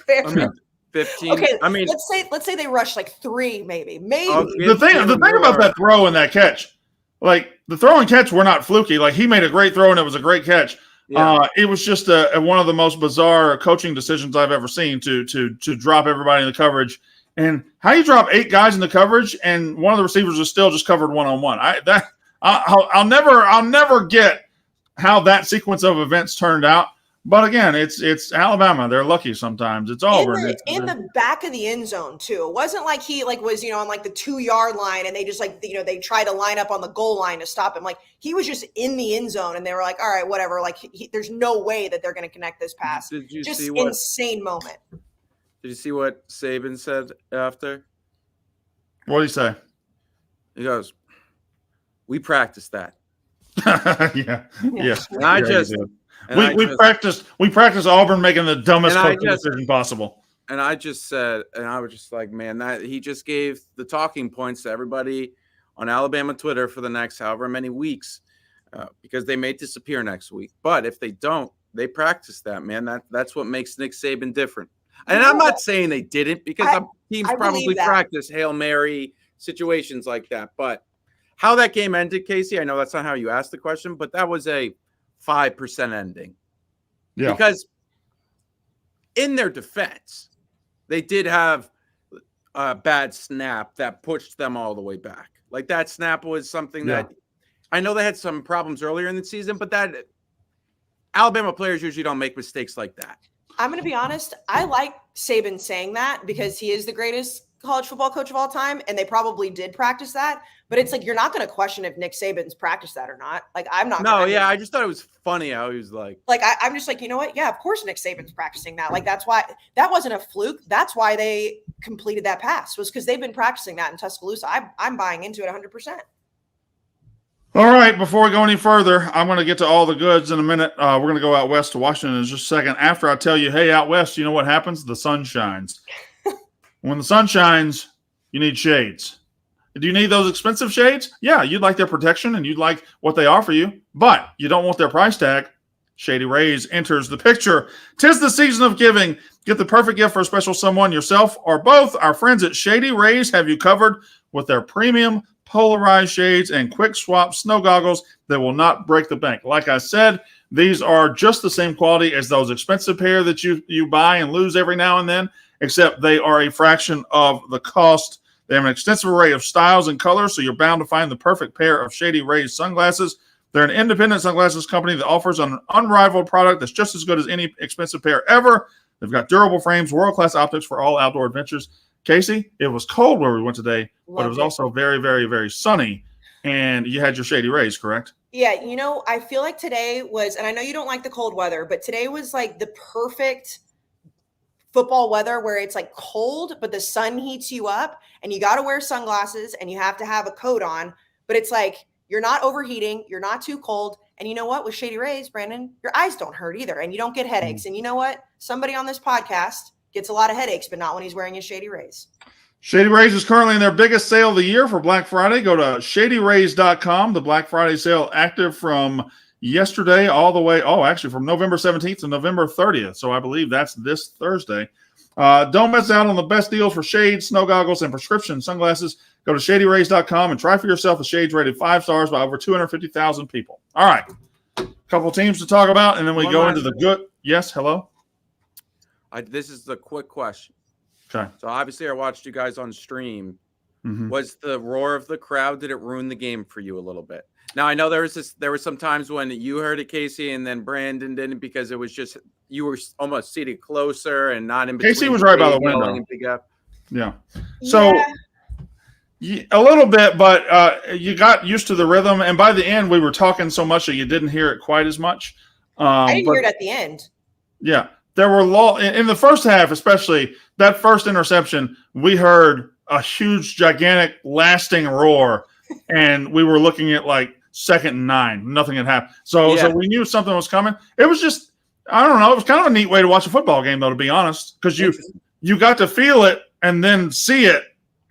15. Okay, let's say they rush like 3, maybe. The thing about that throw and that catch, like the throw and catch were not fluky. Like he made a great throw and it was a great catch. Yeah. It was just one of the most bizarre coaching decisions I've ever seen to drop everybody in the coverage. And how you drop 8 guys in the coverage and one of the receivers is still just covered one-on-one. I'll never get how that sequence of events turned out. But again, it's Alabama. They're lucky sometimes. It's Auburn. In the back of the end zone too. It wasn't like he was on like the 2-yard line and they just they tried to line up on the goal line to stop him. Like he was just in the end zone and they were like, all right, whatever. Like there's no way that they're going to connect this pass. Insane moment. Did you see what Saban said after? What did he say? He goes, "We practiced that." Yeah. And we practiced Auburn making the dumbest coaching decision possible. And I just said, and I was just like, man, that he just gave the talking points to everybody on Alabama Twitter for the next however many weeks, because they may disappear next week. But if they don't, they practice that, man. That's what makes Nick Saban different. And I'm not saying they didn't, because teams probably practice Hail Mary situations like that. But how that game ended, Casey, I know that's not how you asked the question, but that was a 5% ending. Yeah. Because in their defense, they did have a bad snap that pushed them all the way back. Like that snap was something that I know they had some problems earlier in the season, but that Alabama players usually don't make mistakes like that. I'm going to be honest. I like Saban saying that because he is the greatest college football coach of all time, and they probably did practice that. But it's like you're not going to question if Nick Saban's practiced that or not. Like I'm not. No, I just thought it was funny how he was like I'm just like, you know what? Yeah, of course Nick Saban's practicing that. Like that's why that wasn't a fluke. That's why they completed that pass was because they've been practicing that in Tuscaloosa. I'm buying into it 100%. All right, before we go any further, I'm going to get to all the goods in a minute. We're going to go out west to Washington in just a second. After I tell you, hey, out west, you know what happens? The sun shines. When the sun shines, you need shades. Do you need those expensive shades? Yeah, you'd like their protection and you'd like what they offer you, but you don't want their price tag. Shady Rays enters the picture. 'Tis the season of giving. Get the perfect gift for a special someone, yourself or both. Our friends at Shady Rays have you covered with their premium polarized shades and quick swap snow goggles that will not break the bank. Like I said, these are just the same quality as those expensive pair that you buy and lose every now and then, except they are a fraction of the cost. They have an extensive array of styles and colors, so you're bound to find the perfect pair of Shady Rays sunglasses. They're an independent sunglasses company that offers an unrivaled product that's just as good as any expensive pair ever. They've got durable frames, world-class optics for all outdoor adventures. Casey, it was cold where we went today, but it was also very, very, very sunny, and you had your Shady Rays, correct? Yeah, I feel like today was, and I know you don't like the cold weather, but today was like the perfect football weather where it's like cold, but the sun heats you up, and you got to wear sunglasses, and you have to have a coat on, but it's like, you're not overheating. You're not too cold. And you know what? With Shady Rays, Brandon, your eyes don't hurt either. And you don't get headaches. And you know what? Somebody on this podcast gets a lot of headaches, but not when he's wearing his Shady Rays. Shady Rays is currently in their biggest sale of the year for Black Friday. Go to shadyrays.com. The Black Friday sale active from yesterday all the way, from November 17th to November 30th. So I believe that's this Thursday. Don't miss out on the best deals for shades, snow goggles, and prescription sunglasses. Go to shadyrays.com and try for yourself a shades rated 5 stars by over 250,000 people. All right. A couple teams to talk about, and then we go into the good. Yes, hello? This is the quick question. Okay. So obviously I watched you guys on stream. Mm-hmm. Was the roar of the crowd, did it ruin the game for you a little bit? Now I know there were some times when you heard it, Casey, and then Brandon didn't, because it was just you were almost seated closer and not in between. Casey was right by the window. Yeah. So a little bit, but you got used to the rhythm, and by the end we were talking so much that you didn't hear it quite as much. I didn't hear it at the end. Yeah. There were in the first half, especially that first interception, we heard a huge, gigantic, lasting roar, and we were looking at like 2nd and 9. Nothing had happened. So we knew something was coming. It was just, I don't know, it was kind of a neat way to watch a football game, though, to be honest, because you got to feel it and then see it,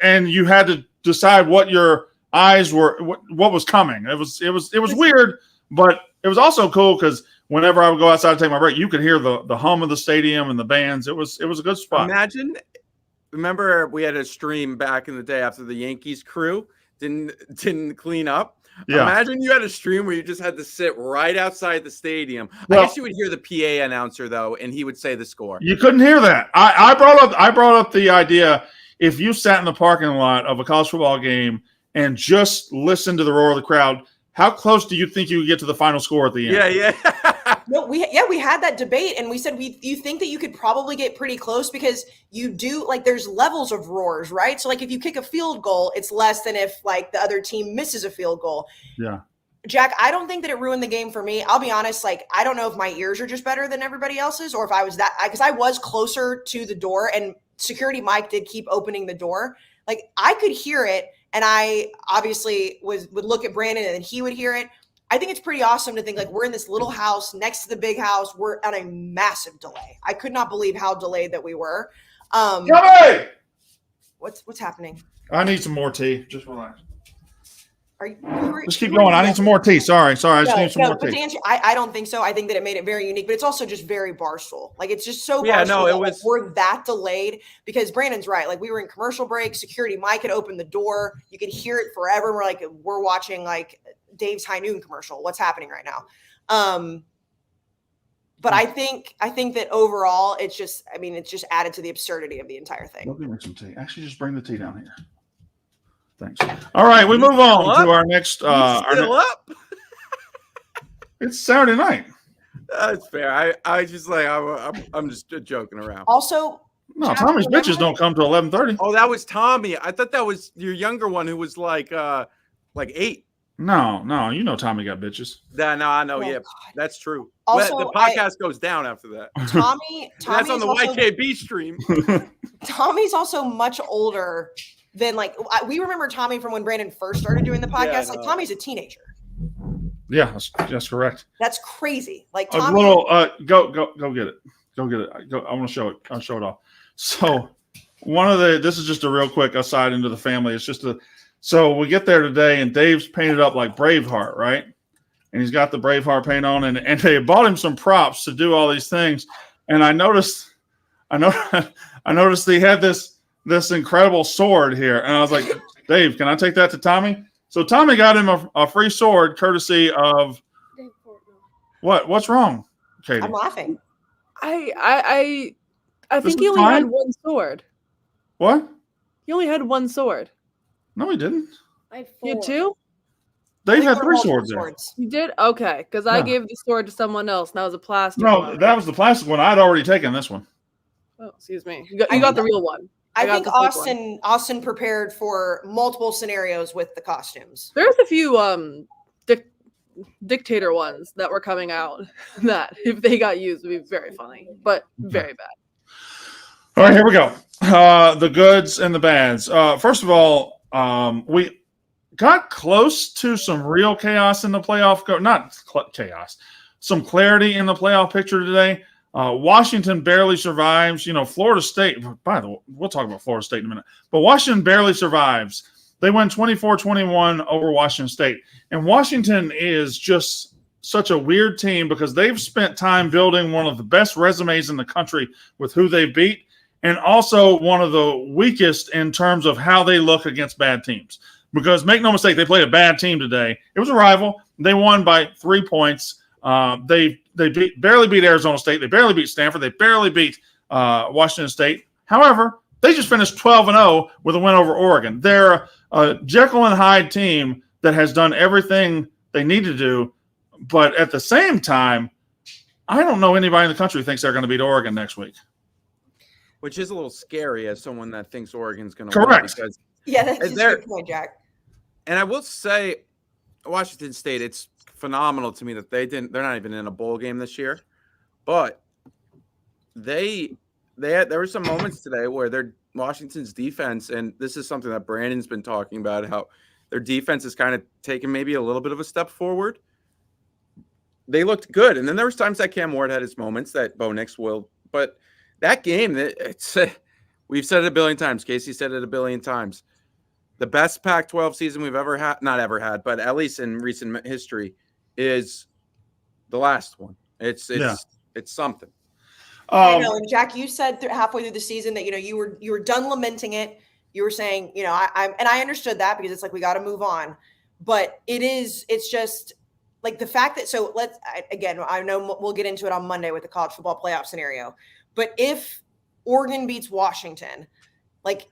and you had to decide what your eyes were, what was coming. It was weird, but it was also cool because whenever I would go outside to take my break, you could hear the hum of the stadium and the bands. It was a good spot. Remember we had a stream back in the day after the Yankees crew didn't clean up. Yeah. Imagine you had a stream where you just had to sit right outside the stadium. Well, I guess you would hear the PA announcer though, and he would say the score. You couldn't hear that. I brought up the idea, if you sat in the parking lot of a college football game and just listened to the roar of the crowd, how close do you think you would get to the final score at the end? Yeah. No, we had that debate, and we said you think that you could probably get pretty close because you do, like, there's levels of roars, right? So like if you kick a field goal, it's less than if like the other team misses a field goal. Yeah. Jack, I don't think that it ruined the game for me. I'll be honest, like I don't know if my ears are just better than everybody else's, or if I was because I was closer to the door, and security Mike did keep opening the door. Like I could hear it. And I obviously would look at Brandon, and then he would hear it. I think it's pretty awesome to think like we're in this little house next to the big house. We're on a massive delay. I could not believe how delayed that we were. What's happening? I need some more tea. Just relax. Just keep you going. I need some more tea. Sorry. I just need some more tea. To answer, I don't think so. I think that it made it very unique, but it's also just very Barstool. Like it's just so Barstool. No, it was. We're that delayed because Brandon's right. Like we were in commercial break. Security Mike had opened the door. You could hear it forever. We're watching like Dave's High Noon commercial. What's happening right now? But I think that overall, it's just added to the absurdity of the entire thing. Let me make some tea. Actually, just bring the tea down here. Thanks. All right, we move on to our next. Up? It's Saturday night. That's fair. I just like I'm just joking around. Also, no, Tommy's bitches don't come to 11:30. Oh, that was Tommy. I thought that was your younger one who was like 8. No, you know Tommy got bitches. I know. Yeah, that's true. Also, the podcast goes down after that. Tommy that's on the YKB stream. Tommy's also much older than we remember Tommy from when Brandon first started doing the podcast. Tommy's a teenager. Yeah, that's correct. That's crazy. Like A Tommy, little go get it. Go get it. I want to show it. I'll show it off. So this is just a real quick aside into the family. It's just so we get there today and Dave's painted up like Braveheart, right? And he's got the Braveheart paint on, and they bought him some props to do all these things. And I noticed he had this incredible sword here, and I was like, Dave, can I take that to Tommy? So Tommy got him a free sword courtesy of what's wrong, Katie? I'm laughing. I think is he only fine? had one sword. What? He only had one sword. No, he didn't. I had You 4. had 2? Dave Like had they're 3 multiple swords there. You did? Okay, because I Yeah. gave the sword to someone else, and that was a plastic No, one. that was the plastic one. I'd already taken this one. Oh, excuse me. You got the real one. I got think the fake one. Austin prepared for multiple scenarios with the costumes. There's a few dictator ones that were coming out that if they got used would be very funny, but very bad. All right, here we go. The goods and the bads. First of all, we got close to some real chaos in the playoff. Chaos. Some clarity in the playoff picture today. Washington barely survives. Florida State. By the way, we'll talk about Florida State in a minute. But Washington barely survives. They win 24-21 over Washington State. And Washington is just such a weird team because they've spent time building one of the best resumes in the country with who they beat, and also one of the weakest in terms of how they look against bad teams. Because make no mistake, they played a bad team today. It was a rival. They won by 3 points. They barely beat Arizona State. They barely beat Stanford. They barely beat Washington State. However, they just finished 12-0 with a win over Oregon. They're a Jekyll and Hyde team that has done everything they need to do. But at the same time, I don't know anybody in the country who thinks they're going to beat Oregon next week. Which is a little scary as someone that thinks Oregon's going to Correct. win. Because, Yeah, that's a good point, Jack. and I will say, Washington State, it's phenomenal to me that they're not even in a bowl game this year, but there were some moments today where Washington's defense, and this is something that Brandon's been talking about, how their defense is kind of taken maybe a little bit of a step forward. They looked good, and then there was times that Cam Ward had his moments that Bo Nix will, but that game, we've said it a billion times. Casey said it a billion times. The best Pac-12 season we've ever had, not ever had, but at least in recent history, is the last one. It's something. I know, and Jack, you said halfway through the season that you were done lamenting it. You were saying, I understood that because it's like we got to move on. But it's just like the fact that I know we'll get into it on Monday with the college football playoff scenario. But if Oregon beats Washington,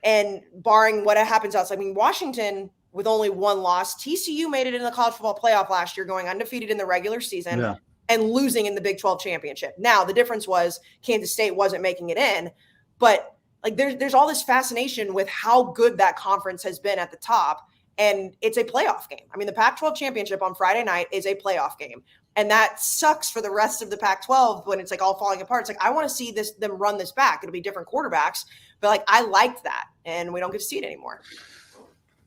and barring what happens outside, Washington with only one loss, TCU made it in the college football playoff last year, going undefeated in the regular season and losing in the Big 12 championship. Now, the difference was Kansas State wasn't making it in, but there's all this fascination with how good that conference has been at the top, and it's a playoff game. The Pac-12 championship on Friday night is a playoff game. And that sucks for the rest of the Pac-12 when it's all falling apart. It's I want to see them run this back. It'll be different quarterbacks, but I liked that, and we don't get to see it anymore.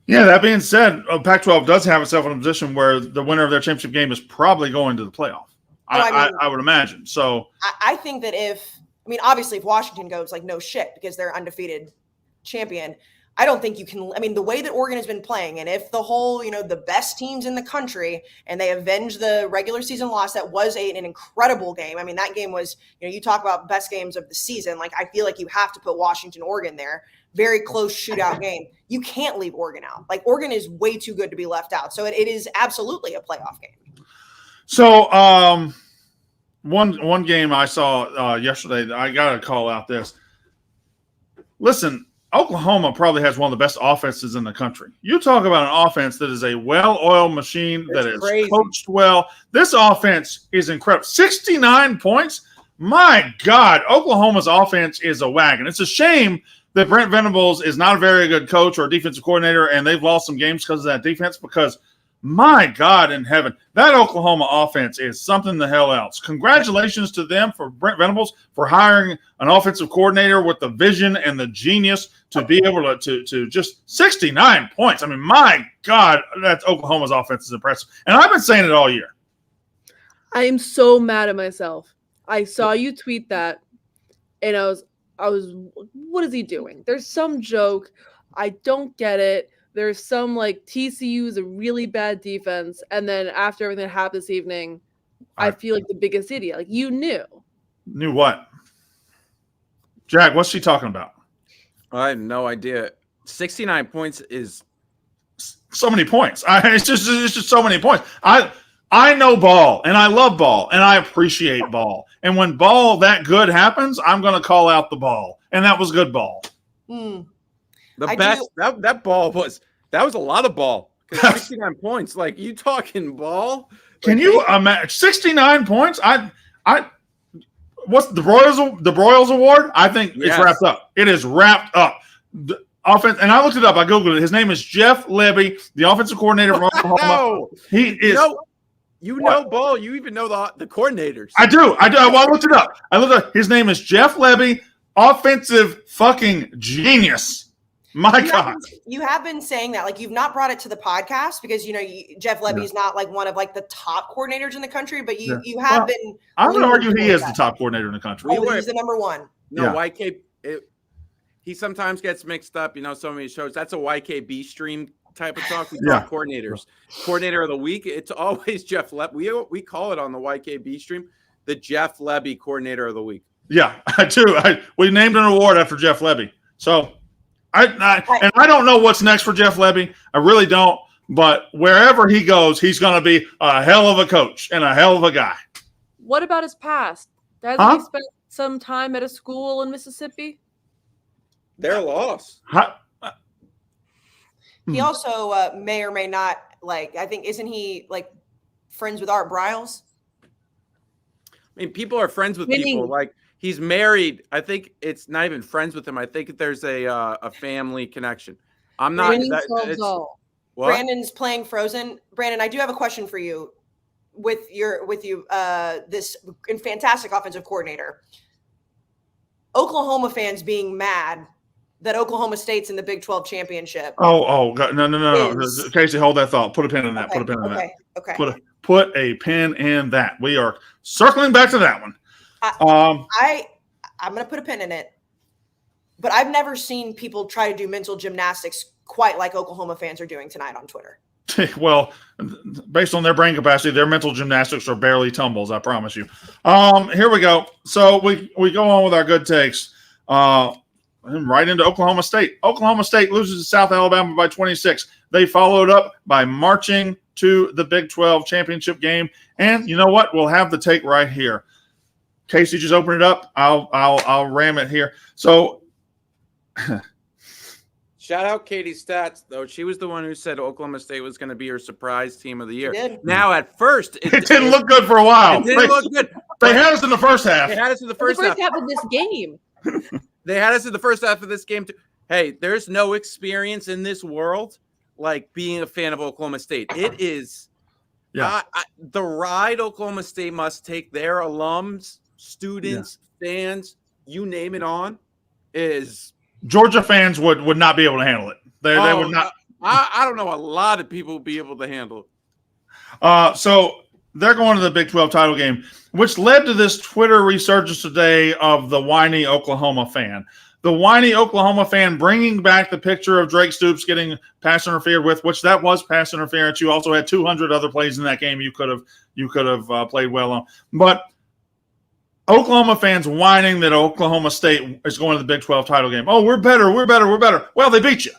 Yeah, that being said, Pac-12 does have itself in a position where the winner of their championship game is probably going to the playoff. I would imagine. So I think that obviously if Washington goes, no shit, because they're undefeated champion. I don't think you can. The way that Oregon has been playing, and if the whole, the best teams in the country, and they avenge the regular season loss, that was an incredible game. That game was, you talk about best games of the season. I feel like you have to put Washington, Oregon there. Very close shootout game. You can't leave Oregon out. Oregon is way too good to be left out. So it is absolutely a playoff game. So one game I saw yesterday, I got to call out this. Listen, Oklahoma probably has one of the best offenses in the country. You talk about an offense that is a well-oiled machine, that is crazy. Coached well. This offense is incredible. 69 points? My God, Oklahoma's offense is a wagon. It's a shame that Brent Venables is not a very good coach or defensive coordinator, and they've lost some games because of that defense, because my God in heaven, that Oklahoma offense is something the hell else. Congratulations to them, for Brent Venables, for hiring an offensive coordinator with the vision and the genius to be able to just 69 points. My God, that Oklahoma's offense is impressive. And I've been saying it all year. I am so mad at myself. I saw you tweet that, and I was, what is he doing? There's some joke. I don't get it. There's some like TCU is a really bad defense, and then after everything that happened this evening, I feel like the biggest idiot. Like you knew. Knew what? Jack, what's she talking about? I have no idea. 69 points is so many points. It's just so many points. I know ball, and I love ball, and I appreciate ball. And when ball that good happens, I'm going to call out the ball, and that was good ball. The best. That ball was a lot of ball. 69 points. Like you talking ball? Can you imagine 69 points? What's the Broyles Award? I think it's wrapped up. It is wrapped up. The offense, and I looked it up. I googled it. His name is Jeff Lebby, the offensive coordinator from Oklahoma. He is. You know ball. You even know the coordinators. I do. Well, I looked it up. His name is Jeff Lebby, offensive fucking genius. My God. You have been saying that. Like, you've not brought it to the podcast because, Jeff Lebby is not like one of like the top coordinators in the country, but you have been. I'm going to argue he is the top coordinator in the country. He's the number one. No, YK. He sometimes gets mixed up. So many shows. That's a YKB stream type of talk. We call coordinators. Coordinator of the week. It's always Jeff Lebby. We call it on the YKB stream the Jeff Lebby Coordinator of the Week. Yeah, I do. We named an award after Jeff Lebby. So. And I don't know what's next for Jeff Lebby. I really don't. But wherever he goes, he's going to be a hell of a coach and a hell of a guy. What about his past? Hasn't he spent some time at a school in Mississippi? They're lost. He also may or may not isn't he like friends with Art Briles? I mean, people are friends with people. Like, he's married. I think it's not even friends with him. I think there's a family connection. I'm not. Brandon's playing Frozen. Brandon, I do have a question for you. With this fantastic offensive coordinator, Oklahoma fans being mad that Oklahoma State's in the Big 12 championship. Oh, God. No. Casey, hold that thought. Put a pin in that. Okay. Put a pin in that. We are circling back to that one. I'm going to put a pin in it, but I've never seen people try to do mental gymnastics quite like Oklahoma fans are doing tonight on Twitter. Well, based on their brain capacity, their mental gymnastics are barely tumbles, I promise you. Here we go. So we go on with our good takes. Right into Oklahoma State. Oklahoma State loses to South Alabama by 26. They followed up by marching to the Big 12 championship game. And you know what? We'll have the take right here. Casey, just open it up. I'll ram it here. So, shout out Katie's stats, though. She was the one who said Oklahoma State was going to be her surprise team of the year. Now, at first, it didn't look good for a while. It didn't look good. They had us in the first half. They had us in the first half of this game. They had us in the first half of this game. Hey, there's no experience in this world like being a fan of Oklahoma State. It is the ride Oklahoma State must take their alums, students, fans, you name it on, is Georgia fans would not be able to handle it. They would not. I don't know. A lot of people would be able to handle it. So they're going to the Big 12 title game, which led to this Twitter resurgence today of the whiny Oklahoma fan. The whiny Oklahoma fan bringing back the picture of Drake Stoops getting pass interfered with, which that was pass interference. You also had 200 other plays in that game you could have played well on. But Oklahoma fans whining that Oklahoma State is going to the Big 12 title game. Oh, we're better. Well, they beat you.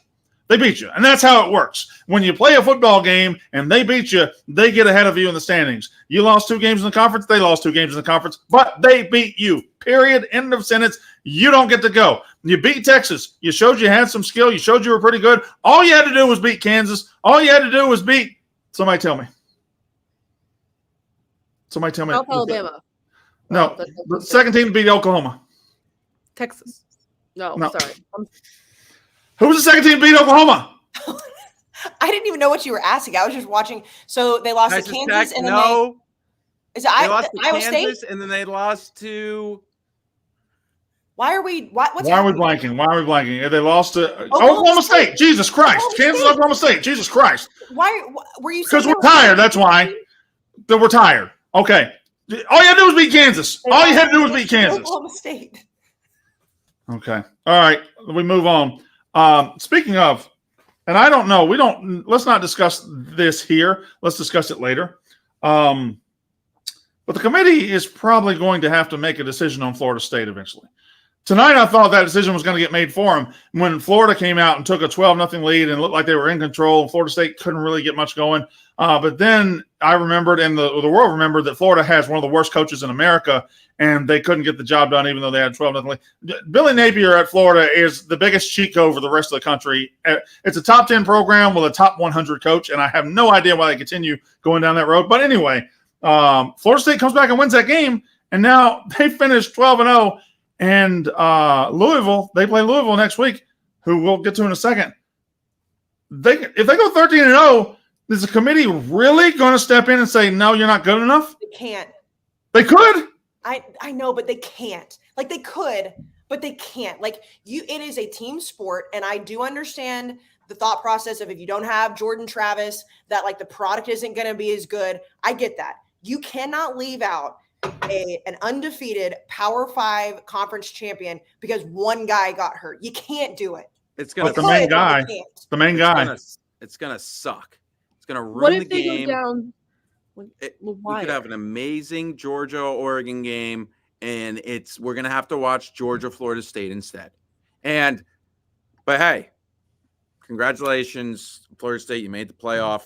And that's how it works. When you play a football game and they beat you, they get ahead of you in the standings. You lost 2 games in the conference. They lost 2 games in the conference, but they beat you. Period. End of sentence. You don't get to go. You beat Texas. You showed you had some skill. You showed you were pretty good. All you had to do was beat Kansas. All you had to do was beat – somebody tell me. South Alabama. No, the second team to beat Oklahoma. Texas. No. Sorry. Who was the second team to beat Oklahoma? I didn't even know what you were asking. I was just watching. So they lost to Kansas and then they lost to Iowa Kansas, State? and then they lost to. Why are we? Why are we blanking? They lost to Oklahoma State. Jesus Christ! Kansas, Oklahoma State. Jesus Christ! Why were you? Because we're tired. That's why. We're tired. Okay. All you had to do was beat Kansas. All you had to do was beat Kansas. Oklahoma State. Okay. All right. We move on. Speaking of, and I don't know, let's not discuss this here. Let's discuss it later. But the committee is probably going to have to make a decision on Florida State eventually. Tonight, I thought that decision was going to get made for them when Florida came out and took a 12-0 lead and looked like they were in control. And Florida State couldn't really get much going. But then I remembered, and the world remembered, that Florida has one of the worst coaches in America, and they couldn't get the job done even though they had 12-0 lead. Billy Napier at Florida is the biggest cheat code for the rest of the country. It's a top 10 program with a top 100 coach, and I have no idea why they continue going down that road. But anyway, Florida State comes back and wins that game, and now they finished 12-0. And Louisville, they play Louisville next week, who we'll get to in a second. If they go 13-0, is the committee really going to step in and say, no, you're not good enough? They can't. They could. I know, but they can't. Like, they could, but they can't. Like, it is a team sport, and I do understand the thought process of if you don't have Jordan Travis, that, like, the product isn't going to be as good. I get that. You cannot leave out an undefeated Power 5 conference champion because one guy got hurt. You can't do it. It's gonna. The main guy. It's gonna suck. It's gonna ruin What if the they game. go down? We could have an amazing Georgia-Oregon game, and we're gonna have to watch Georgia-Florida State instead. But hey, congratulations, Florida State! You made the playoff,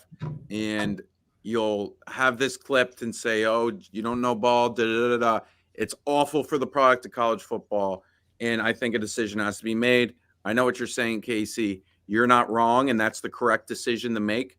and you'll have this clipped and say, "Oh, you don't know ball." Da, da, da, da. It's awful for the product of college football, and I think a decision has to be made. I know what you're saying, Casey. You're not wrong, and that's the correct decision to make.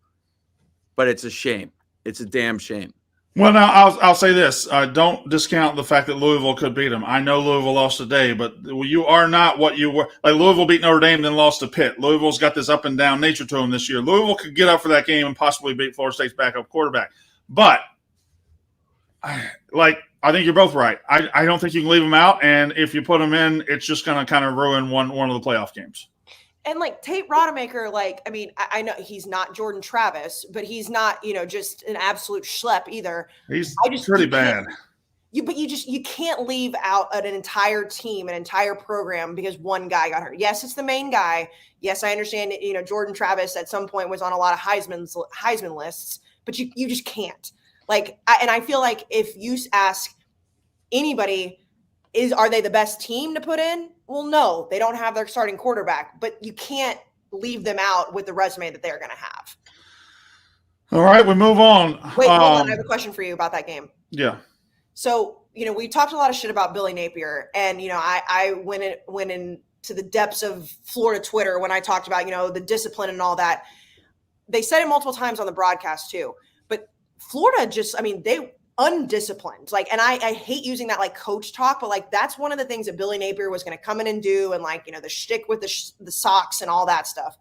But it's a shame. It's a damn shame. Well, now I'll say this: don't discount the fact that Louisville could beat them. I know Louisville lost today, but you are not what you were. Like, Louisville beat Notre Dame, then lost to Pitt. Louisville's got this up and down nature to them this year. Louisville could get up for that game and possibly beat Florida State's backup quarterback. But I think you're both right. I don't think you can leave them out, and if you put them in, it's just going to kind of ruin one of the playoff games. And, like, Tate Rodemaker, I know he's not Jordan Travis, but he's not, just an absolute schlep either. He's pretty bad. You can't leave out an entire team, an entire program because one guy got hurt. Yes, it's the main guy. Yes, I understand. Jordan Travis at some point was on a lot of Heisman lists, but you just can't. I feel like if you ask anybody, are they the best team to put in? Well, no, they don't have their starting quarterback, but you can't leave them out with the resume that they're going to have. All right, we move on. Wait, hold on. I have a question for you about that game. Yeah. So, we talked a lot of shit about Billy Napier, and, I went into the depths of Florida Twitter when I talked about, the discipline and all that. They said it multiple times on the broadcast too, but Florida they undisciplined. And I hate using that coach talk, but that's one of the things that Billy Napier was going to come in and do, and the shtick with the socks and all that stuff.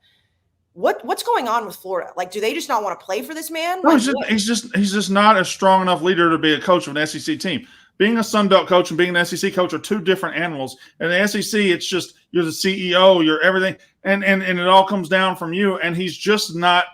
What's going on with Florida? Do they just not want to play for this man? No, he's just not a strong enough leader to be a coach of an SEC team. Being a Sun Belt coach and being an SEC coach are two different animals. In the SEC, it's just you're the CEO, you're everything, and it all comes down from you. And he's just not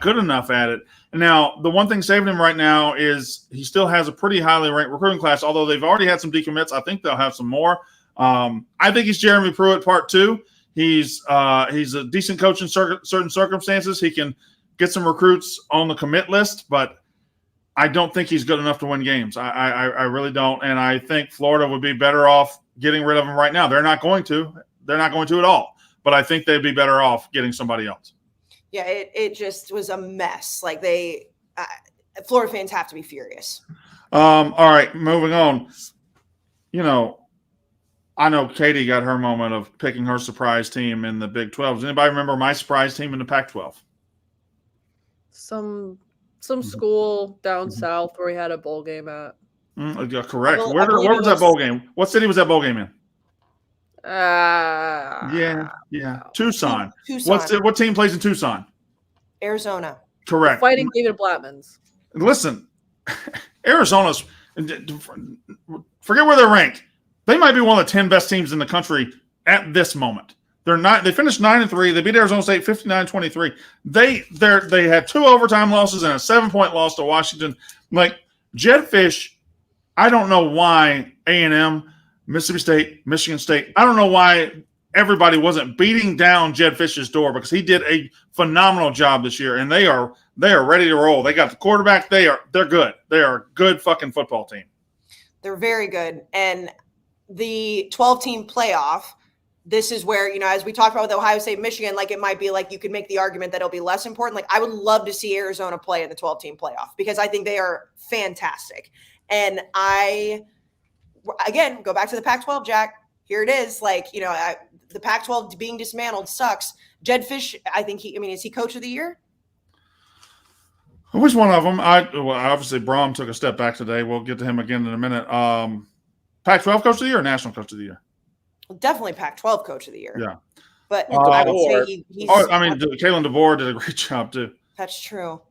good enough at it. Now, the one thing saving him right now is he still has a pretty highly ranked recruiting class, although they've already had some decommits. I think they'll have some more. I think he's Jeremy Pruitt part 2. He's a decent coach in certain circumstances. He can get some recruits on the commit list, but I don't think he's good enough to win games. I really don't, and I think Florida would be better off getting rid of him right now. They're not going to at all, but I think they'd be better off getting somebody else. Yeah, it just was a mess. Florida fans have to be furious. All right, moving on. I know Katie got her moment of picking her surprise team in the Big 12. Does anybody remember my surprise team in the Pac-12? Some school down south where he had a bowl game at. Correct. Where was that bowl game? What city was that bowl game in? Yeah. Tucson. What team plays in Tucson? Arizona. Correct. Fighting David Blattman's. Listen, Arizona's forget where they're ranked. They might be one of the 10 best teams in the country at this moment. They finished 9-3. They beat Arizona State 59-23. They had 2 overtime losses and a 7-point loss to Washington. Jed Fish I don't know why A&M, Mississippi State, Michigan State, I don't know why everybody wasn't beating down Jed Fish's door, because he did a phenomenal job this year, and they are ready to roll. They got the quarterback. They're good. They are a good fucking football team. They're very good. And the 12-team playoff, this is where, as we talked about with Ohio State, Michigan, like it might be like you could make the argument that it'll be less important. Like I would love to see Arizona play in the 12-team playoff because I think they are fantastic. And again, go back to the Pac-12, Jack. Here it is. Like, the Pac-12 being dismantled sucks. Jed Fish, I think is he coach of the year? Which one of them? Obviously, Braum took a step back today. We'll get to him again in a minute. Pac-12 coach of the year or national coach of the year? Definitely Pac-12 coach of the year. Yeah. But I would say he's. Kalen DeBoer did a great job too. That's true.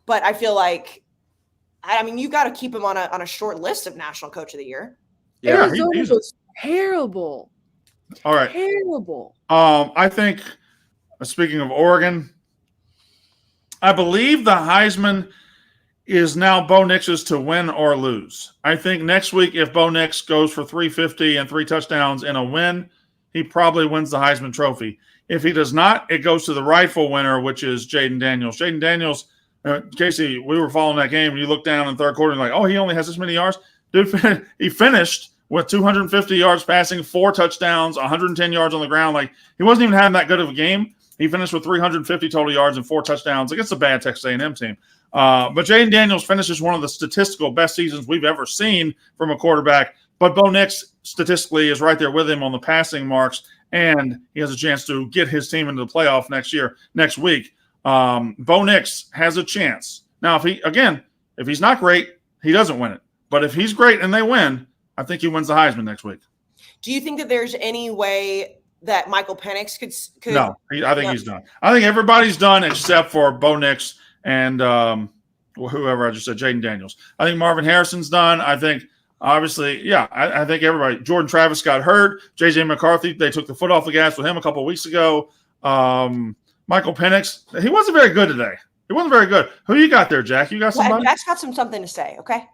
But I feel like, you got to keep him on a short list of national coach of the year. Yeah, Arizona was terrible. All right. Terrible. I think, speaking of Oregon, I believe the Heisman is now Bo Nix's to win or lose. I think next week, if Bo Nix goes for 350 and 3 touchdowns in a win, he probably wins the Heisman Trophy. If he does not, it goes to the rightful winner, which is Jaden Daniels. Jaden Daniels, Casey, we were following that game, and you look down in the third quarter and like, oh, he only has this many yards. Dude, he finished with 250 yards passing, 4 touchdowns, 110 yards on the ground. Like, he wasn't even having that good of a game. He finished with 350 total yards and 4 touchdowns against a bad Texas A&M team. But Jaden Daniels finishes one of the statistical best seasons we've ever seen from a quarterback. But Bo Nix statistically is right there with him on the passing marks, and he has a chance to get his team into the playoff next week. Bo Nix has a chance. Now, if he's not great, he doesn't win it. But if he's great and they win, I think he wins the Heisman next week. Do you think that there's any way that Michael Penix could? No, I think he's done. I think everybody's done except for Bo Nix and whoever I just said, Jaden Daniels. I think Marvin Harrison's done. I think, obviously, I think everybody. Jordan Travis got hurt. J.J. McCarthy, they took the foot off the gas with him a couple of weeks ago. Michael Penix, he wasn't very good today. He wasn't very good. Who you got there, Jack? You got somebody? Jack's got something to say, okay?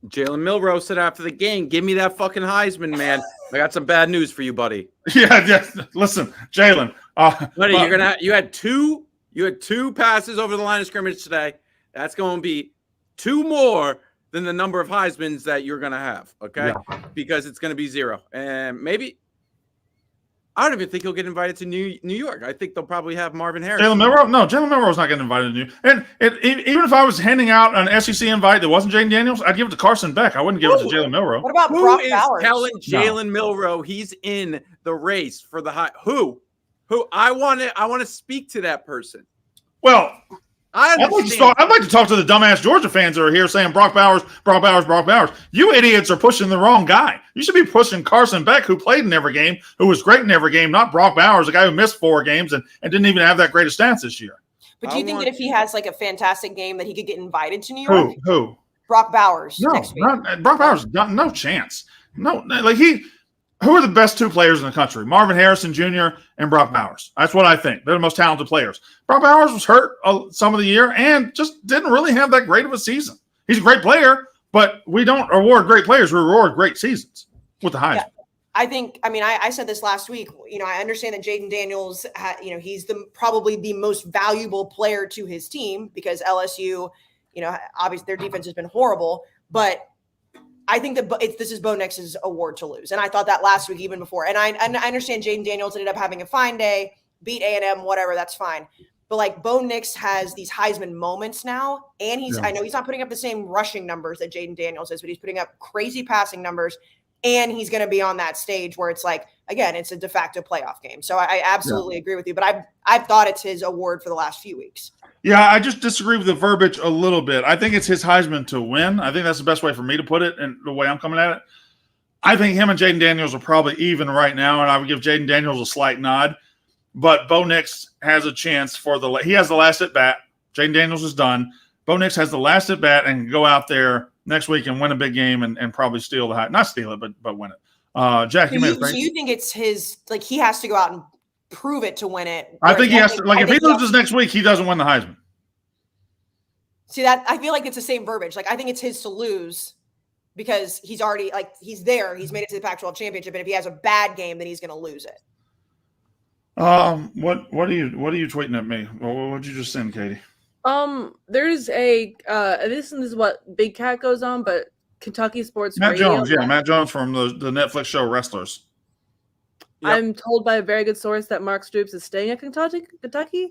Jalen Milroe said after the game, "Give me that fucking Heisman, man. I got some bad news for you, buddy." Yeah. Listen, Jalen. Buddy, you had two passes over the line of scrimmage today. That's going to be 2 more than the number of Heismans that you're going to have, okay? Yeah. Because it's going to be 0. And maybe I don't even think he'll get invited to New York. I think they'll probably have Marvin Harris. Jalen Milroe? No, Jalen Milroe's not getting invited to New York. And even if I was handing out an SEC invite that wasn't Jaden Daniels, I'd give it to Carson Beck. I wouldn't give it to Jalen Milroe. What about Brock Bowers? Telling Jalen Milroe he's in the race for the high? Who? I want to speak to that person. Well, I'd like to talk to the dumbass Georgia fans that are here saying Brock Bowers. You idiots are pushing the wrong guy. You should be pushing Carson Beck, who played in every game, who was great in every game, not Brock Bowers, a guy who missed 4 games and didn't even have that great of stats this year. But do you think that if he has like a fantastic game that he could get invited to New York? Who? Brock Bowers. No, next week. Brock Bowers, no chance. No, who are the best 2 players in the country? Marvin Harrison Jr. and Brock Bowers. That's what I think. They're the most talented players. Brock Bowers was hurt some of the year and just didn't really have that great of a season. He's a great player, but we don't reward great players. We reward great seasons with the Heisman. Yeah. I said this last week. I understand that Jaden Daniels, he's probably the most valuable player to his team because LSU, obviously their defense has been horrible, but I think that this is Bo Nix's award to lose. And I thought that last week, even before. And I understand Jaden Daniels ended up having a fine day, beat A&M, whatever, that's fine. But like Bo Nix has these Heisman moments now. And I know he's not putting up the same rushing numbers that Jaden Daniels is, but he's putting up crazy passing numbers. And he's going to be on that stage where it's like, again, it's a de facto playoff game. So I absolutely agree with you. But I've thought it's his award for the last few weeks. Yeah, I just disagree with the verbiage a little bit. I think it's his Heisman to win. I think that's the best way for me to put it and the way I'm coming at it. I think him and Jaden Daniels are probably even right now, and I would give Jaden Daniels a slight nod. But Bo Nix has a chance he has the last at bat. Jaden Daniels is done. Bo Nix has the last at bat and can go out there next week and win a big game and probably steal the Heisman. Not steal it, but win it. Jack, you made a So you think it's his, like he has to go out and prove it to win it? I think he has to. Like if he loses next week, he doesn't win the Heisman. See that? I feel like it's the same verbiage. Like I think it's his to lose, because he's already he's there. He's made it to the Pac-12 championship, and if he has a bad game, then he's going to lose it. What are you tweeting at me? What'd you just send, Katie? There's a this is what Big Cat goes on, but Kentucky Sports Matt Radio. Jones, Matt Jones from the Netflix show Wrestlers. Yep. I'm told by a very good source that Mark Stoops is staying at Kentucky.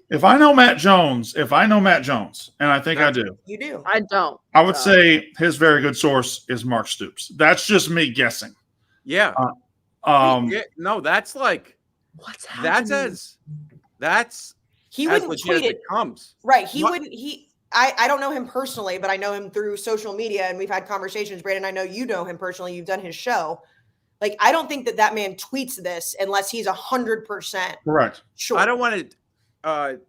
If I know Matt Jones, and I think I do. You do. I don't. I would say his very good source is Mark Stoops. That's just me guessing. Yeah. No, that's like What's happening? That's He as wouldn't legit tweet as it. it comes. Right. He wouldn't. I don't know him personally, but I know him through social media, and we've had conversations. Brandon, I know you know him personally. You've done his show. Like, I don't think that man tweets this unless he's 100% Correct. sure. I don't want to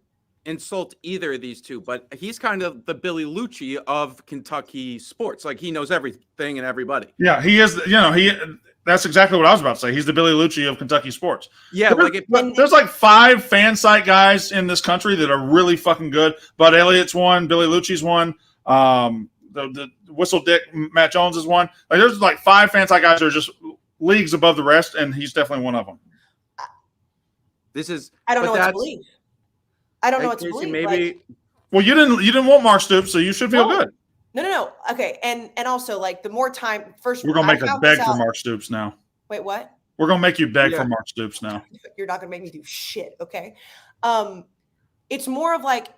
insult either of these two, but he's kind of the Billy Lucci of Kentucky sports. Like, he knows everything and everybody. Yeah, he is. That's exactly what I was about to say. He's the Billy Lucci of Kentucky sports. Yeah, There's like 5 fan site guys in this country that are really fucking good. Bud Elliott's one. Billy Lucci's one. The Whistle Dick Matt Jones is one. Like, there's like 5 fan site guys that are just leagues above the rest, and he's definitely one of them. I don't know what to believe. I don't know what to believe. Maybe. Well, you didn't want Mark Stoops, so you should feel good. No. Okay, and also, like, the more time. First, We're gonna make us beg for Mark Stoops now. Wait, what? We're gonna make you beg for Mark Stoops now. You're not gonna make me do shit, okay? It's more of like,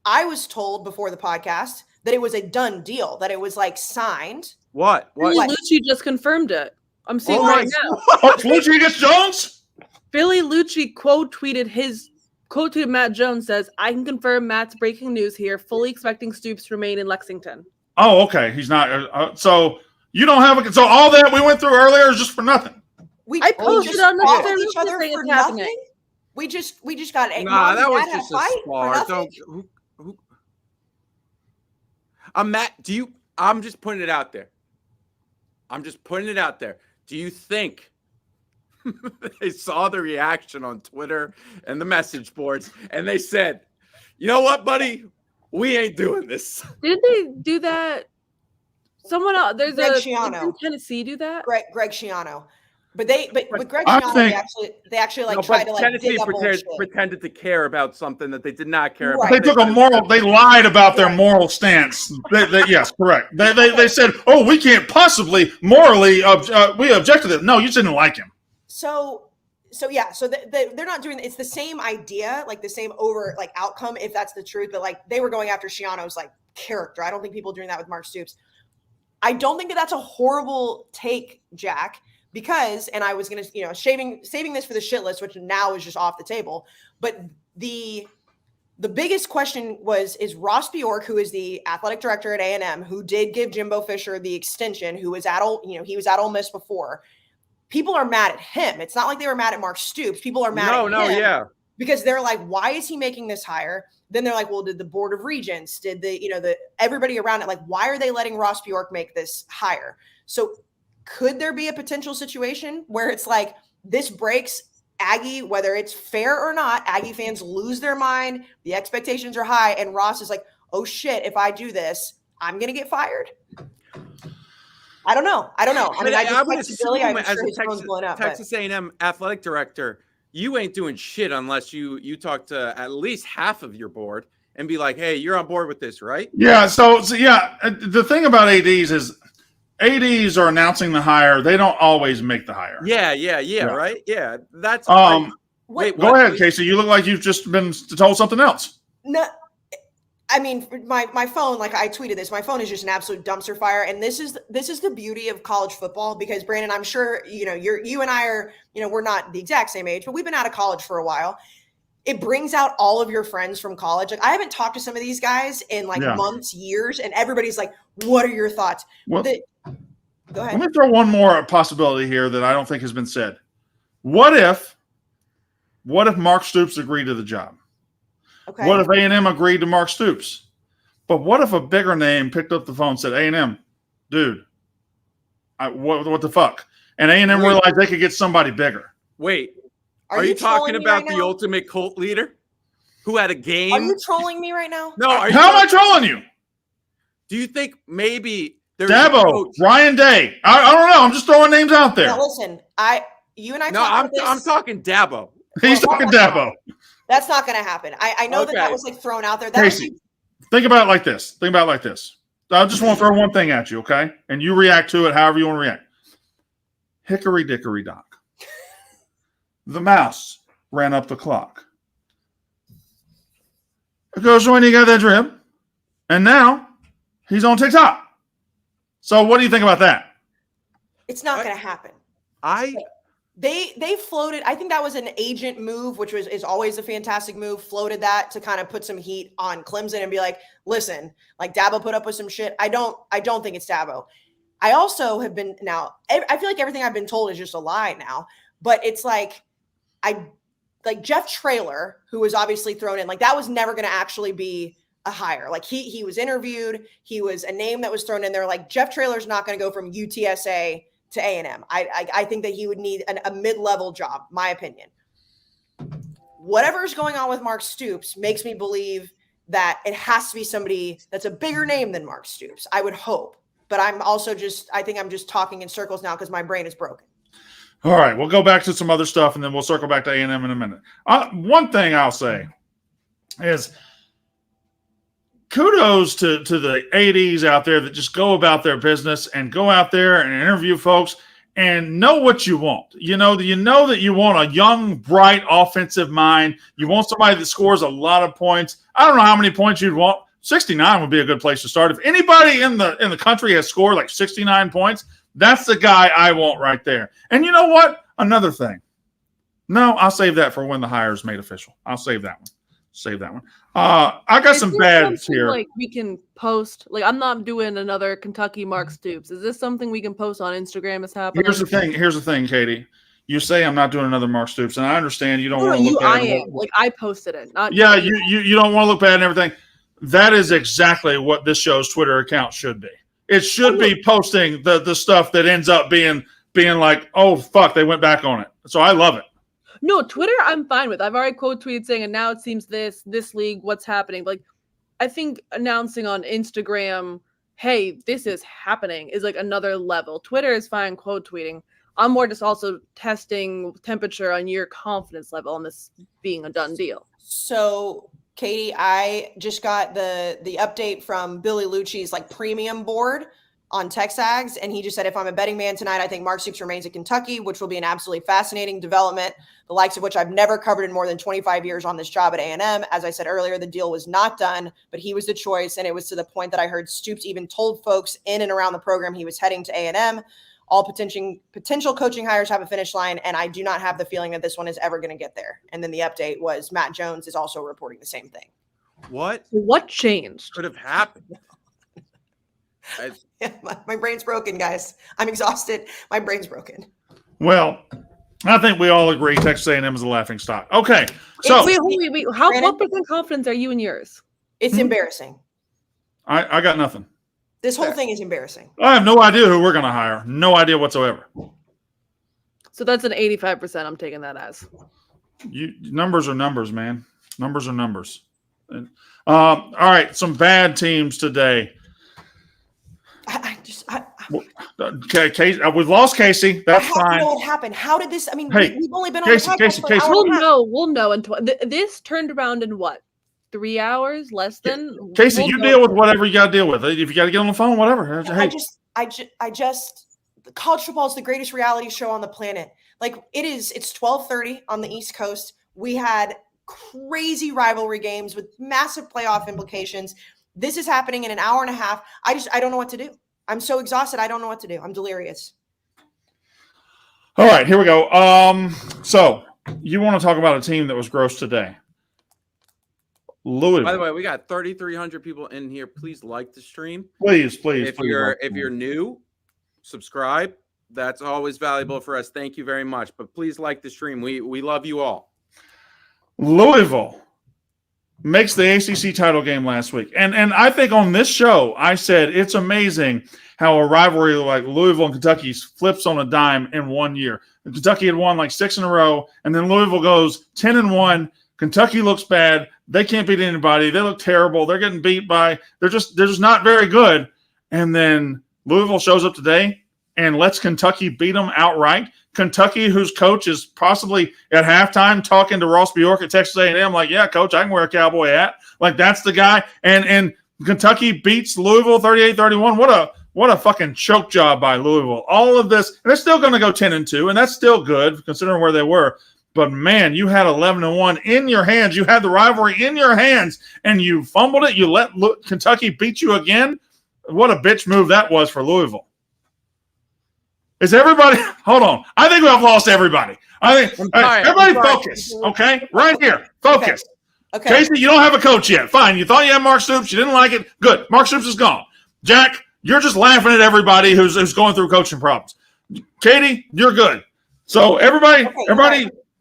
I was told before the podcast that it was a done deal, that it was like signed. What? Billy Lucci just confirmed it. I'm seeing right now. Oh, Lucci against Jones? Billy Lucci quote tweeted Matt Jones says, "I can confirm Matt's breaking news here, fully expecting Stoops to remain in Lexington." Oh, okay. He's not. So you don't have so all that we went through earlier is just for nothing. I posted on each other for nothing. We just got a that was just a spar. Matt, I'm just putting it out there. Do you think they saw the reaction on Twitter and the message boards and they said, "You know what, buddy? We ain't doing this." Did they do that? Someone else. There's Greg a Schiano. in Tennessee do that. Greg Schiano. But with Greg Schiano, they actually tried to Tennessee dig up pretended to care about something that they did not care about. They took they lied about their moral stance. Yes, correct. They said, "Oh, we can't possibly morally we object to this." No, you just didn't like him. So they're not doing. It's the same idea, like the same outcome, if that's the truth. But like, they were going after Schiano's character. I don't think people are doing that with Mark Stoops. I don't think that's a horrible take, Jack. Because, and I was going to, saving this for the shit list, which now is just off the table. But the biggest question is Ross Bjork, who is the athletic director at A&M, who did give Jimbo Fisher the extension, who was he was at Ole Miss before. People are mad at him. It's not like they were mad at Mark Stoops. People are mad at him. Yeah. Because they're like, why is he making this hire? Then they're like, well, did the Board of Regents, did the everybody around it, why are they letting Ross Bjork make this hire? So could there be a potential situation where it's like, this breaks Aggie, whether it's fair or not, Aggie fans lose their mind, the expectations are high, and Ross is like, oh shit, if I do this, I'm going to get fired? I don't know. I mean, I would assume, Billy, I'm sure his phone's blowing up. Texas A&M athletic director, you ain't doing shit unless you talk to at least half of your board and be like, hey, you're on board with this, right? Yeah. So the thing about ADs is ADs are announcing the hire. They don't always make the hire. Yeah. Right. Yeah. That's wait. Go ahead, Casey. You look like you've just been told something else. No, I mean, my phone, like I tweeted this, my phone is just an absolute dumpster fire. And this is the beauty of college football, because Brandon, I'm sure, you and I are, we're not the exact same age, but we've been out of college for a while. It brings out all of your friends from college. Like, I haven't talked to some of these guys in months, years, and everybody's like, what are your thoughts? Well, go ahead. Let me throw one more possibility here that I don't think has been said. What if Mark Stoops agreed to the job? Okay. What if A&M agreed to Mark Stoops? But what if a bigger name picked up the phone and said, A&M, dude, what the fuck? And A&M realized they could get somebody bigger. Wait, are you talking about the ultimate cult leader who had a game? Are you trolling me right now? No. How am I trolling you? Do you think maybe There's Dabo, coach. Ryan Day. I don't know. I'm just throwing names out there. Now listen, you and I. No, talked about I'm this. talking Dabo. He's talking Dabo. That's not going to happen. I know that Okay. was like thrown out there. That Casey, think about it like this. I just want to throw one thing at you, okay? And you react to it however you want to react. Hickory dickory dock. The mouse ran up the clock. It goes when he got that drip, and now he's on TikTok. So what do you think about that? it's not going to happen. They floated. I think that was an agent move, which is always a fantastic move. Floated that to kind of put some heat on Clemson and be like, listen, like Dabo put up with some shit. I don't think it's Dabo. I also have been now. I feel like everything I've been told is just a lie now. But it's like Jeff Traylor, who was obviously thrown in. Like that was never going to actually be a hire. Like he was interviewed. He was a name that was thrown in there. Like Jeff Traylor's not going to go from UTSA to A&M. I think that he would need a mid-level job, my opinion. Whatever is going on with Mark Stoops makes me believe that it has to be somebody that's a bigger name than Mark Stoops. I would hope. But I think I'm just talking in circles now because my brain is broken. All right, we'll go back to some other stuff, and then we'll circle back to A&M in a minute. One thing I'll say is kudos to the ADs out there that just go about their business and go out there and interview folks and know what you want. You know that you want a young, bright offensive mind. You want somebody that scores a lot of points. I don't know how many points you'd want. 69 would be a good place to start. If anybody in the country has scored like 69 points, that's the guy I want right there. And you know what? Another thing. No, I'll save that for when the hire is made official. I'll save that one. I got some bads here. Like we can post. Like I'm not doing another Kentucky Mark Stoops. Is this something we can post on Instagram as happening? Here's the thing, Katie. You say I'm not doing another Mark Stoops, and I understand you don't want to look bad. I am. Like I posted it. You don't want to look bad and everything. That is exactly what this show's Twitter account should be. It should be posting the stuff that ends up being like, oh fuck, they went back on it. So I love it. No, Twitter I'm fine with. I've already quote tweeted saying, and now it seems this league, what's happening. Like I think announcing on Instagram, hey, this is happening is like another level. Twitter is fine quote tweeting. I'm more just also testing temperature on your confidence level on this being a done deal. So Katie, I just got the update from Billy Lucci's like premium board on TexAgs, and he just said, if I'm a betting man tonight, I think Mark Stoops remains at Kentucky, which will be an absolutely fascinating development, the likes of which I've never covered in more than 25 years on this job at A&M. As I said earlier, the deal was not done, but he was the choice, and it was to the point that I heard Stoops even told folks in and around the program he was heading to A&M. All potential coaching hires have a finish line, and I do not have the feeling that this one is ever going to get there. And then the update was Matt Jones is also reporting the same thing. What changed? Could have happened? Yeah, my brain's broken, guys. I'm exhausted. My brain's broken. Well, I think we all agree Texas A&M is a laughing stock. Okay, so wait. What percent confidence are you in yours? It's embarrassing. I got nothing. This whole thing is embarrassing. I have no idea who we're going to hire. No idea whatsoever. So that's an 85%. I'm taking that as. Numbers are numbers, man. Numbers are numbers. All right, some bad teams today. Okay, Casey, we've lost Casey. That's fine. I have to know what happened. How did this? I mean, hey, we've only been Casey, on the podcast for an hour. We'll know. This turned around in what? 3 hours? Less than? Casey, you deal with whatever you got to deal with. If you got to get on the phone, whatever. Hey. I just college football is the greatest reality show on the planet. Like it's 12:30 on the East Coast. We had crazy rivalry games with massive playoff implications. This is happening in an hour and a half. I don't know what to do. I'm so exhausted. I don't know what to do. I'm delirious. All right, here we go. So you want to talk about a team that was gross today? Louisville. By the way, we got 3,300 people in here. Please like the stream. Please. If you're new, subscribe. That's always valuable for us. Thank you very much. But please like the stream. We love you all. Louisville makes the ACC title game last week. And I think on this show, I said it's amazing how a rivalry like Louisville and Kentucky flips on a dime in 1 year. Kentucky had won like 6 in a row, and then Louisville goes 10-1. Kentucky looks bad. They can't beat anybody. They look terrible. They're getting beat by – they're just not very good. And then Louisville shows up today and lets Kentucky beat them outright. Kentucky, whose coach is possibly at halftime talking to Ross Bjork at Texas A&M, like, yeah, coach, I can wear a cowboy hat. Like, that's the guy. And Kentucky beats Louisville 38-31. What a fucking choke job by Louisville. All of this, and they're still going to go 10-2, and that's still good considering where they were. But, man, you had 11-1 in your hands. You had the rivalry in your hands, and you fumbled it. You let Kentucky beat you again. What a bitch move that was for Louisville. Is everybody – hold on. I think we've lost everybody. I think everybody focus, okay? Right here. Focus. Okay. Casey, you don't have a coach yet. Fine. You thought you had Mark Stoops. You didn't like it. Good. Mark Stoops is gone. Jack, you're just laughing at everybody who's going through coaching problems. Katie, you're good. So everybody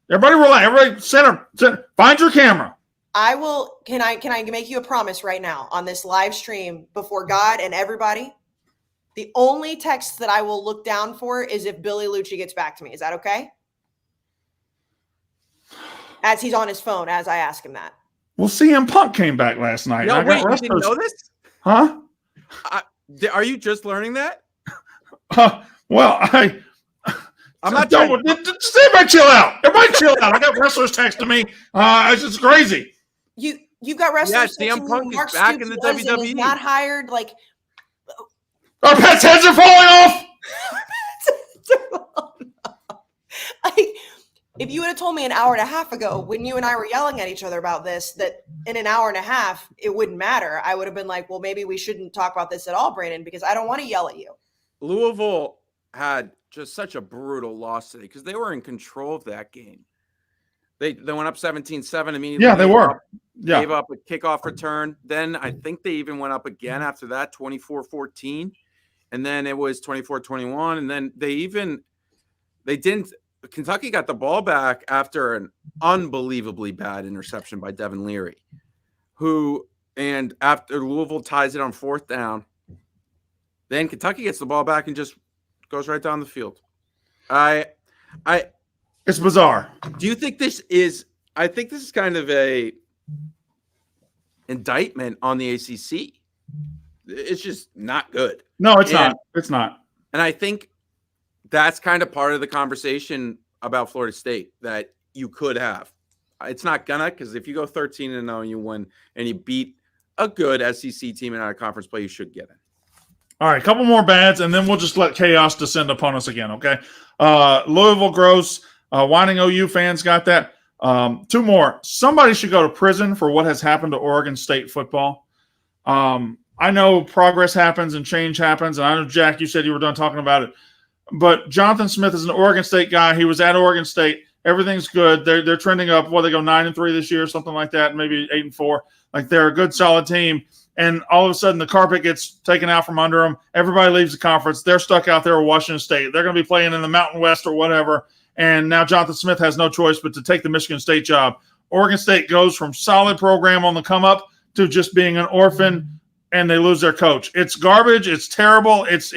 relax. Everybody center. Find your camera. I will. Can I make you a promise right now on this live stream before God and everybody? The only text that I will look down for is if Billy Lucci gets back to me. Is that okay? As he's on his phone, as I ask him that. Well, CM Punk came back last night. No, wait, you didn't know this? Huh? Are you just learning that? Well, I'm not done. Just everybody chill out. Everybody chill out. I got wrestlers texting me. It's just crazy. You've got wrestlers. Yeah, CM Punk is back in the WWE. Not hired. Like our pets' heads are falling off. Like, if you would have told me an hour and a half ago when you and I were yelling at each other about this, that in an hour and a half, it wouldn't matter. I would have been like, well, maybe we shouldn't talk about this at all, Brandon, because I don't want to yell at you. Louisville had just such a brutal loss today because they were in control of that game. They went up 17-7 immediately. Yeah, they were. Gave up a kickoff return. Then I think they even went up again after that, 24-14. And then it was 24-21. And then Kentucky got the ball back after an unbelievably bad interception by Devin Leary, and after Louisville ties it on fourth down, then Kentucky gets the ball back and just goes right down the field. It's bizarre. Do you think this is? I think this is kind of a indictment on the ACC. It's just not good. No, it's not. It's not. And I think that's kind of part of the conversation about Florida State that you could have. It's not gonna, because if you go 13-0 and you win and you beat a good SEC team in out of conference play, you should get it. All right, a couple more bads, and then we'll just let chaos descend upon us again, okay? Louisville gross. Whining OU fans got that. Two more. Somebody should go to prison for what has happened to Oregon State football. I know progress happens and change happens, and I know, Jack, you said you were done talking about it. But Jonathan Smith is an Oregon State guy. He was at Oregon State. Everything's good. They're trending up. They go 9-3 this year, something like that, maybe 8-4. Like, they're a good, solid team. And all of a sudden, the carpet gets taken out from under them. Everybody leaves the conference. They're stuck out there with Washington State. They're going to be playing in the Mountain West or whatever. And now Jonathan Smith has no choice but to take the Michigan State job. Oregon State goes from solid program on the come up to just being an orphan, and they lose their coach. It's garbage. It's terrible. It's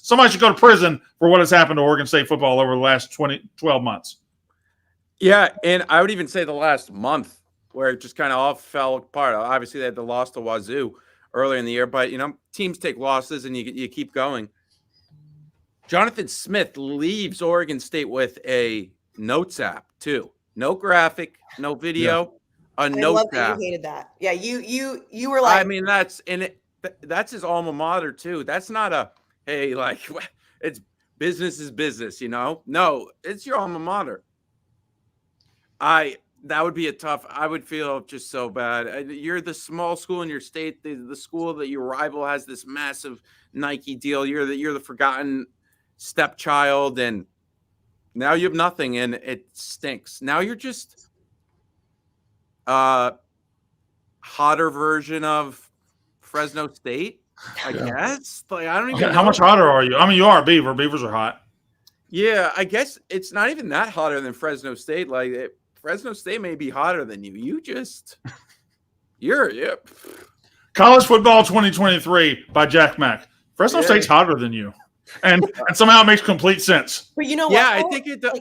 somebody should go to prison for what has happened to Oregon State football over the last 12 months. Yeah, and I would even say the last month where it just kind of all fell apart. Obviously, they had the loss to Wazoo earlier in the year, but, teams take losses and you keep going. Jonathan Smith leaves Oregon State with a notes app, too. No graphic, no video, a notes app. You hated that. Yeah, you were like. I mean, that's his alma mater, too. That's not it's business is business, No, it's your alma mater. That would be I would feel just so bad. You're the small school in your state, the school that your rival has this massive Nike deal. You're the forgotten stepchild, and now you have nothing, and it stinks. Now you're just hotter version of Fresno State, I guess. Like, I don't even know. How much hotter are you? I mean, you are a Beaver. Beavers are hot. Yeah, I guess it's not even that hotter than Fresno State. Fresno State may be hotter than you. You're College Football 2023 by Jack Mack. Fresno State's hotter than you. And somehow it makes complete sense. But you know what? Yeah,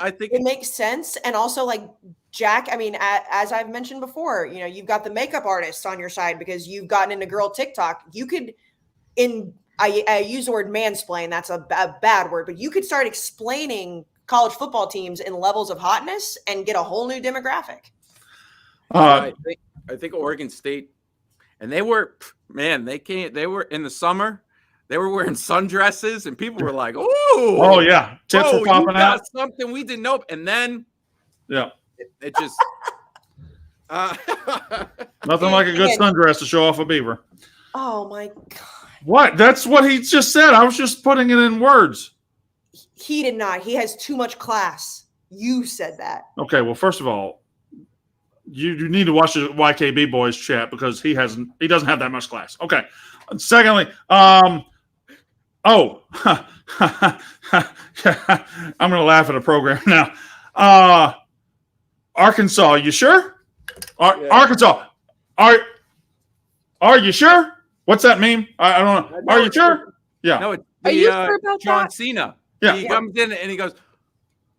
I think it makes sense. And also, Jack, I mean, as I've mentioned before, you've got the makeup artists on your side because you've gotten into girl TikTok. You could, in I use the word mansplain. That's a bad word, but you could start explaining college football teams in levels of hotness and get a whole new demographic. I think Oregon State, and they were in the summer. They were wearing sundresses, and people were like, "Ooh, oh yeah, tits were popping out." Something we didn't know, and then it just nothing like a good sundress to show off a beaver. Oh my God! What? That's what he just said. I was just putting it in words. He did not. He has too much class. You said that. Okay. Well, first of all, you need to watch the YKB boys chat because he doesn't have that much class. Okay. Secondly, I'm going to laugh at a program now. Arkansas, you sure? Arkansas, are you sure? What's that mean? I don't know. Are you sure? Yeah. No, are you sure about John that? Cena. Yeah. He comes in and he goes,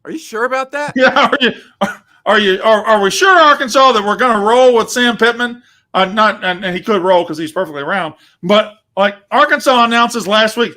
"Are you sure about that?" Yeah. Are we sure, Arkansas, that we're going to roll with Sam Pittman? And he could roll because he's perfectly round. But like Arkansas announces last week,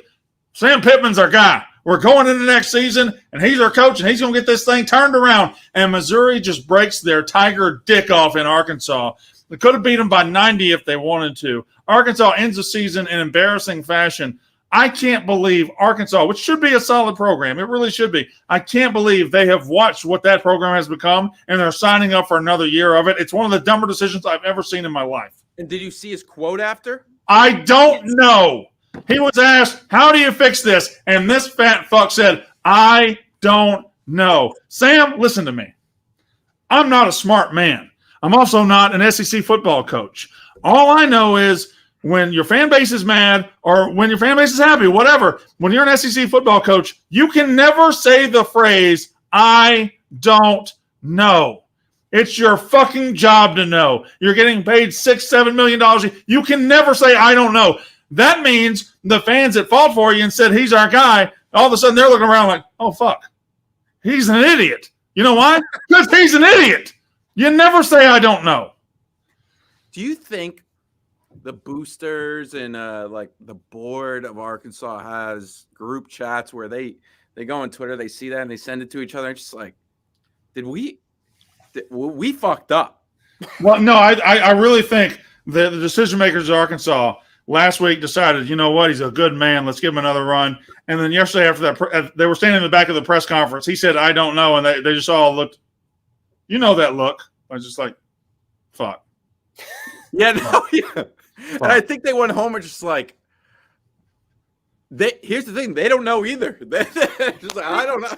Sam Pittman's our guy. We're going into the next season, and he's our coach, and he's going to get this thing turned around. And Missouri just breaks their tiger dick off in Arkansas. They could have beat them by 90 if they wanted to. Arkansas ends the season in embarrassing fashion. I can't believe Arkansas, which should be a solid program, it really should be. I can't believe they have watched what that program has become, and they're signing up for another year of it. It's one of the dumber decisions I've ever seen in my life. And did you see his quote after? I don't know. He was asked, "How do you fix this?" And this fat fuck said, "I don't know." Sam, listen to me. I'm not a smart man. I'm also not an SEC football coach. All I know is when your fan base is mad or when your fan base is happy, whatever, when you're an SEC football coach, you can never say the phrase, "I don't know." It's your fucking job to know. You're getting paid $6-7 million. You can never say, "I don't know." That means the fans that fought for you and said, "He's our guy," all of a sudden they're looking around like, "Oh, fuck. He's an idiot." You know why? Because he's an idiot. You never say, "I don't know." Do you think the boosters and like the board of Arkansas has group chats where they go on Twitter, they see that and they send it to each other? And just like, we fucked up. Well, no, I really think the decision makers of Arkansas last week decided, you know what, he's a good man. Let's give him another run. And then yesterday after that, they were standing in the back of the press conference. He said, "I don't know." And they just all looked, you know, that look. I was just like, fuck. Yeah, no, yeah. And I think they went home and just like, here's the thing, they don't know either. Just like, I don't know.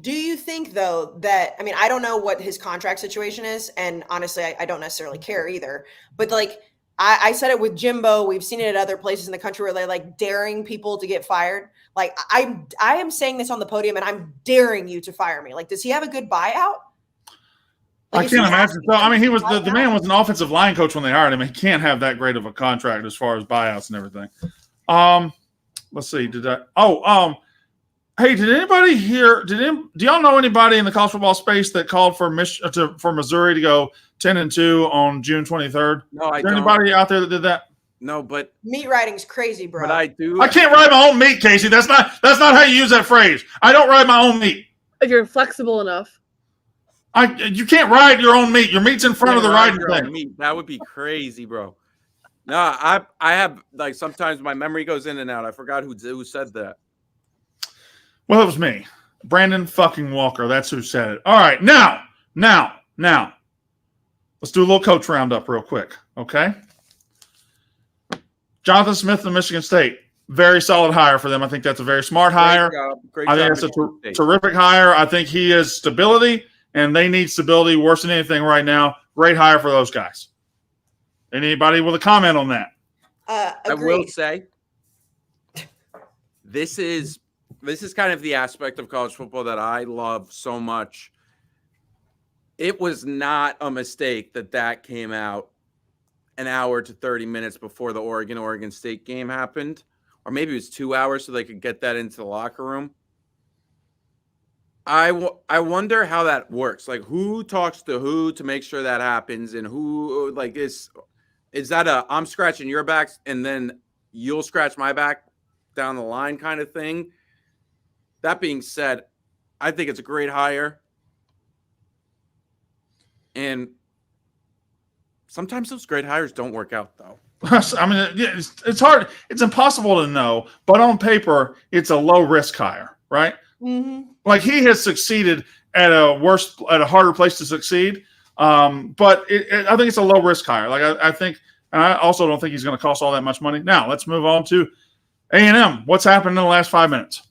Do you think, though, that, I mean, I don't know what his contract situation is, and honestly, I don't necessarily care either. But, like, I said it with Jimbo. We've seen it at other places in the country where they're, like, daring people to get fired. Like, I am saying this on the podium, and I'm daring you to fire me. Like, does he have a good buyout? Like, I can't imagine. So, I mean, he was the man was an offensive line coach when they hired him. He can't have that great of a contract as far as buyouts and everything. Let's see. Hey, did anybody hear? Do y'all know anybody in the college football space that called for Missouri to go 10-2 on June 23rd? No, I Is there don't. anybody out there that did that? No, but Meat riding's crazy, bro. But I do. I can't ride my own meat, Casey. That's not how you use that phrase. I don't ride my own meat. If you're flexible enough. You can't ride your own meat. Your meat's in front of the riding thing. Meat. That would be crazy, bro. No, I have, like, sometimes my memory goes in and out. I forgot who said that. Well, it was me. Brandon fucking Walker. That's who said it. All right. Now. Let's do a little coach roundup real quick. Okay. Jonathan Smith of Michigan State. Very solid hire for them. I think that's a very smart hire. Great I job think it's a terrific hire. I think he is stability, and they need stability worse than anything right now. Great hire for those guys. Anybody with a comment on that? I will say this is kind of the aspect of college football that I love so much. It was not a mistake that came out an hour to 30 minutes before the Oregon State game happened, or maybe it was 2 hours so they could get that into the locker room. I wonder how that works. Like, who talks to who to make sure that happens, and who, like, is that I'm scratching your backs and then you'll scratch my back down the line kind of thing. That being said, I think it's a great hire. And sometimes those great hires don't work out, though. I mean, it's hard. It's impossible to know, but on paper, it's a low risk hire, right? Mm-hmm. Like he has succeeded at a harder place to succeed. But I think it's a low risk hire. Like I think, and I also don't think he's going to cost all that much money. Now let's move on to A&M. What's happened in the last 5 minutes?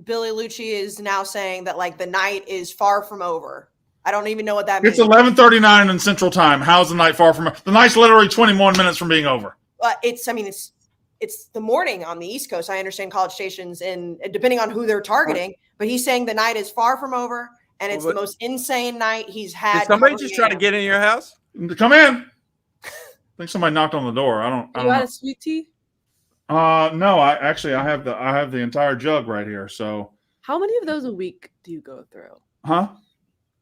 Billy Lucci is now saying that like the night is far from over. I don't even know what that means. It's 11:39 in Central Time. How's the night far from? The night's literally 21 minutes from being over. It's the morning on the East Coast. I understand college stations, and depending on who they're targeting, but he's saying the night is far from over, and it's the most insane night he's had. Did somebody just try to get in your house? Come in. I think somebody knocked on the door. I don't You know. got a sweet tea? No, I have the entire jug right here. So How many of those a week do you go through? huh?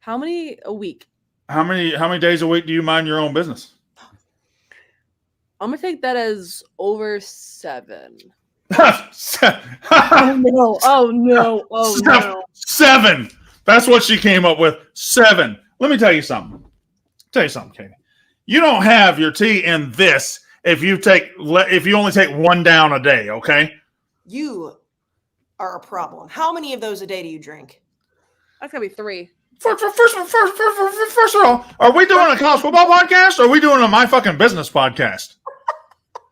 How many a week? How many days a week do you mind your own business? I'm gonna take that as over 7. Oh no! Oh no! Oh no! 7. That's what she came up with. 7. Let me tell you something. Katie. You don't have your tea in this if you only take one down a day. Okay. You are a problem. How many of those a day do you drink? That's gotta be 3. First of all, are we doing a college football podcast or are we doing a My Fucking Business podcast?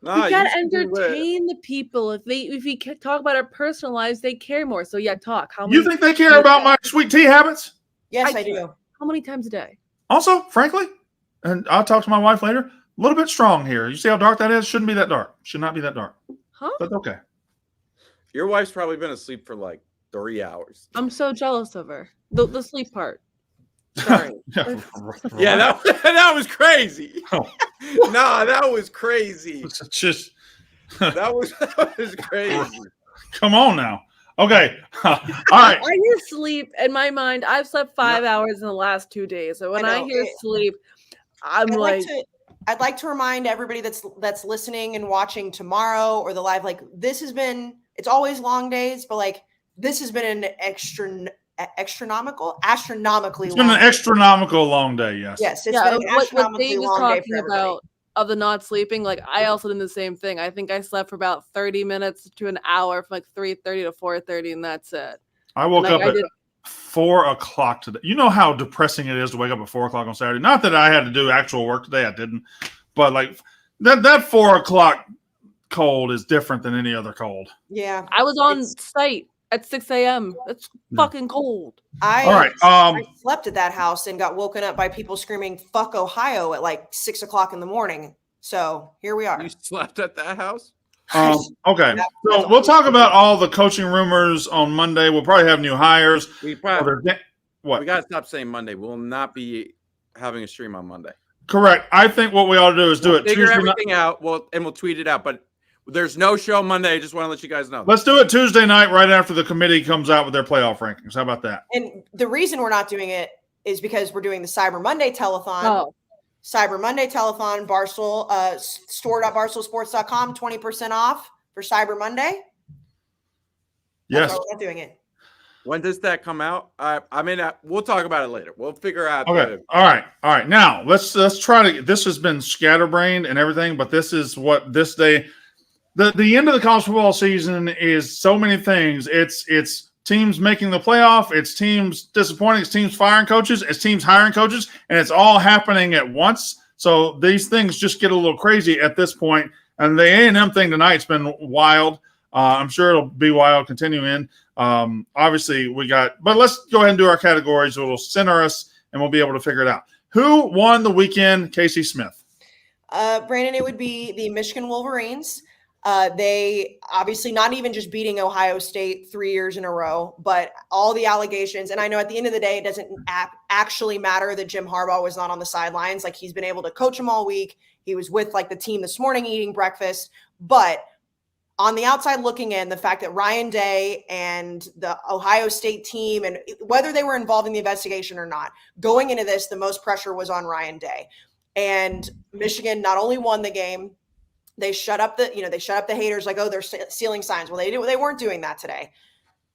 No, We gotta entertain the people. If we talk about our personal lives, they care more. So yeah, talk. How many? You think they care about my sweet tea habits? Yes, I I do. How many times a day? Also, frankly, and I'll talk to my wife later, a little bit strong here. You see how dark that is? Shouldn't be that dark. Should not be that dark. Huh? But okay. Your wife's probably been asleep for like 3 hours. I'm so jealous of her. The sleep part. Sorry. Yeah, that was crazy. Oh. Nah, that was crazy. It's just That was crazy. come on now. Okay. All right. I hear sleep in my mind. I've slept 5 hours in the last 2 days. So when I hear sleep, I'm I'd like to remind everybody that's listening and watching tomorrow or the live, like it's always long days, but like this has been an astronomically It's been long an astronomical long day, yes. Yes, it's been an what astronomically Dave was long day talking for everybody. about of the not sleeping, like I also did the same thing. I think I slept for about 30 minutes to an hour from like 3:30 to 4:30, and that's it. I woke up I at 4 o'clock today. You know how depressing it is to wake up at 4 o'clock on Saturday? Not that I had to do actual work today, I didn't. But like that 4 o'clock cold is different than any other cold. Yeah. I was on site at 6 a.m. It's fucking cold. All right. I slept at that house and got woken up by people screaming "fuck Ohio" at like 6 o'clock in the morning. So here we are. You slept at that house? Okay. So we'll talk about all the coaching rumors on Monday. We'll probably have new hires. We We got to stop saying Monday. We'll not be having a stream on Monday. Correct. I think what we ought to do is do it Figure Tuesday everything out. We'll tweet it out. But there's no show Monday. I just want to let you guys know. Let's do it Tuesday night right after the committee comes out with their playoff rankings. How about that? And the reason we're not doing it is because we're doing the Cyber Monday telethon. Oh. Cyber Monday telethon, Barstool, store.barstoolsports.com, 20% off for Cyber Monday. Yes. That's why we're not doing it. When does that come out? I mean, we'll talk about it later. We'll figure out. Okay. All right. Now let's try to. This has been scatterbrained and everything, but this is what this day. The end of the college football season is so many things. It's teams making the playoff. It's teams disappointing. It's teams firing coaches. It's teams hiring coaches, and it's all happening at once. So these things just get a little crazy at this point. And the A&M thing tonight's been wild. I'm sure it'll be wild continuing. Obviously, but let's go ahead and do our categories. It'll center us, and we'll be able to figure it out. Who won the weekend? Casey Smith. Brandon, it would be the Michigan Wolverines. They obviously not even just beating Ohio State 3 years in a row, but all the allegations. And I know at the end of the day, it doesn't actually matter that Jim Harbaugh was not on the sidelines. Like he's been able to coach them all week. He was with like the team this morning eating breakfast. But on the outside looking in, the fact that Ryan Day and the Ohio State team, and whether they were involved in the investigation or not, going into this, the most pressure was on Ryan Day. And Michigan not only won the game, They shut up the haters like, oh, they're stealing signs. Well, they weren't doing that today.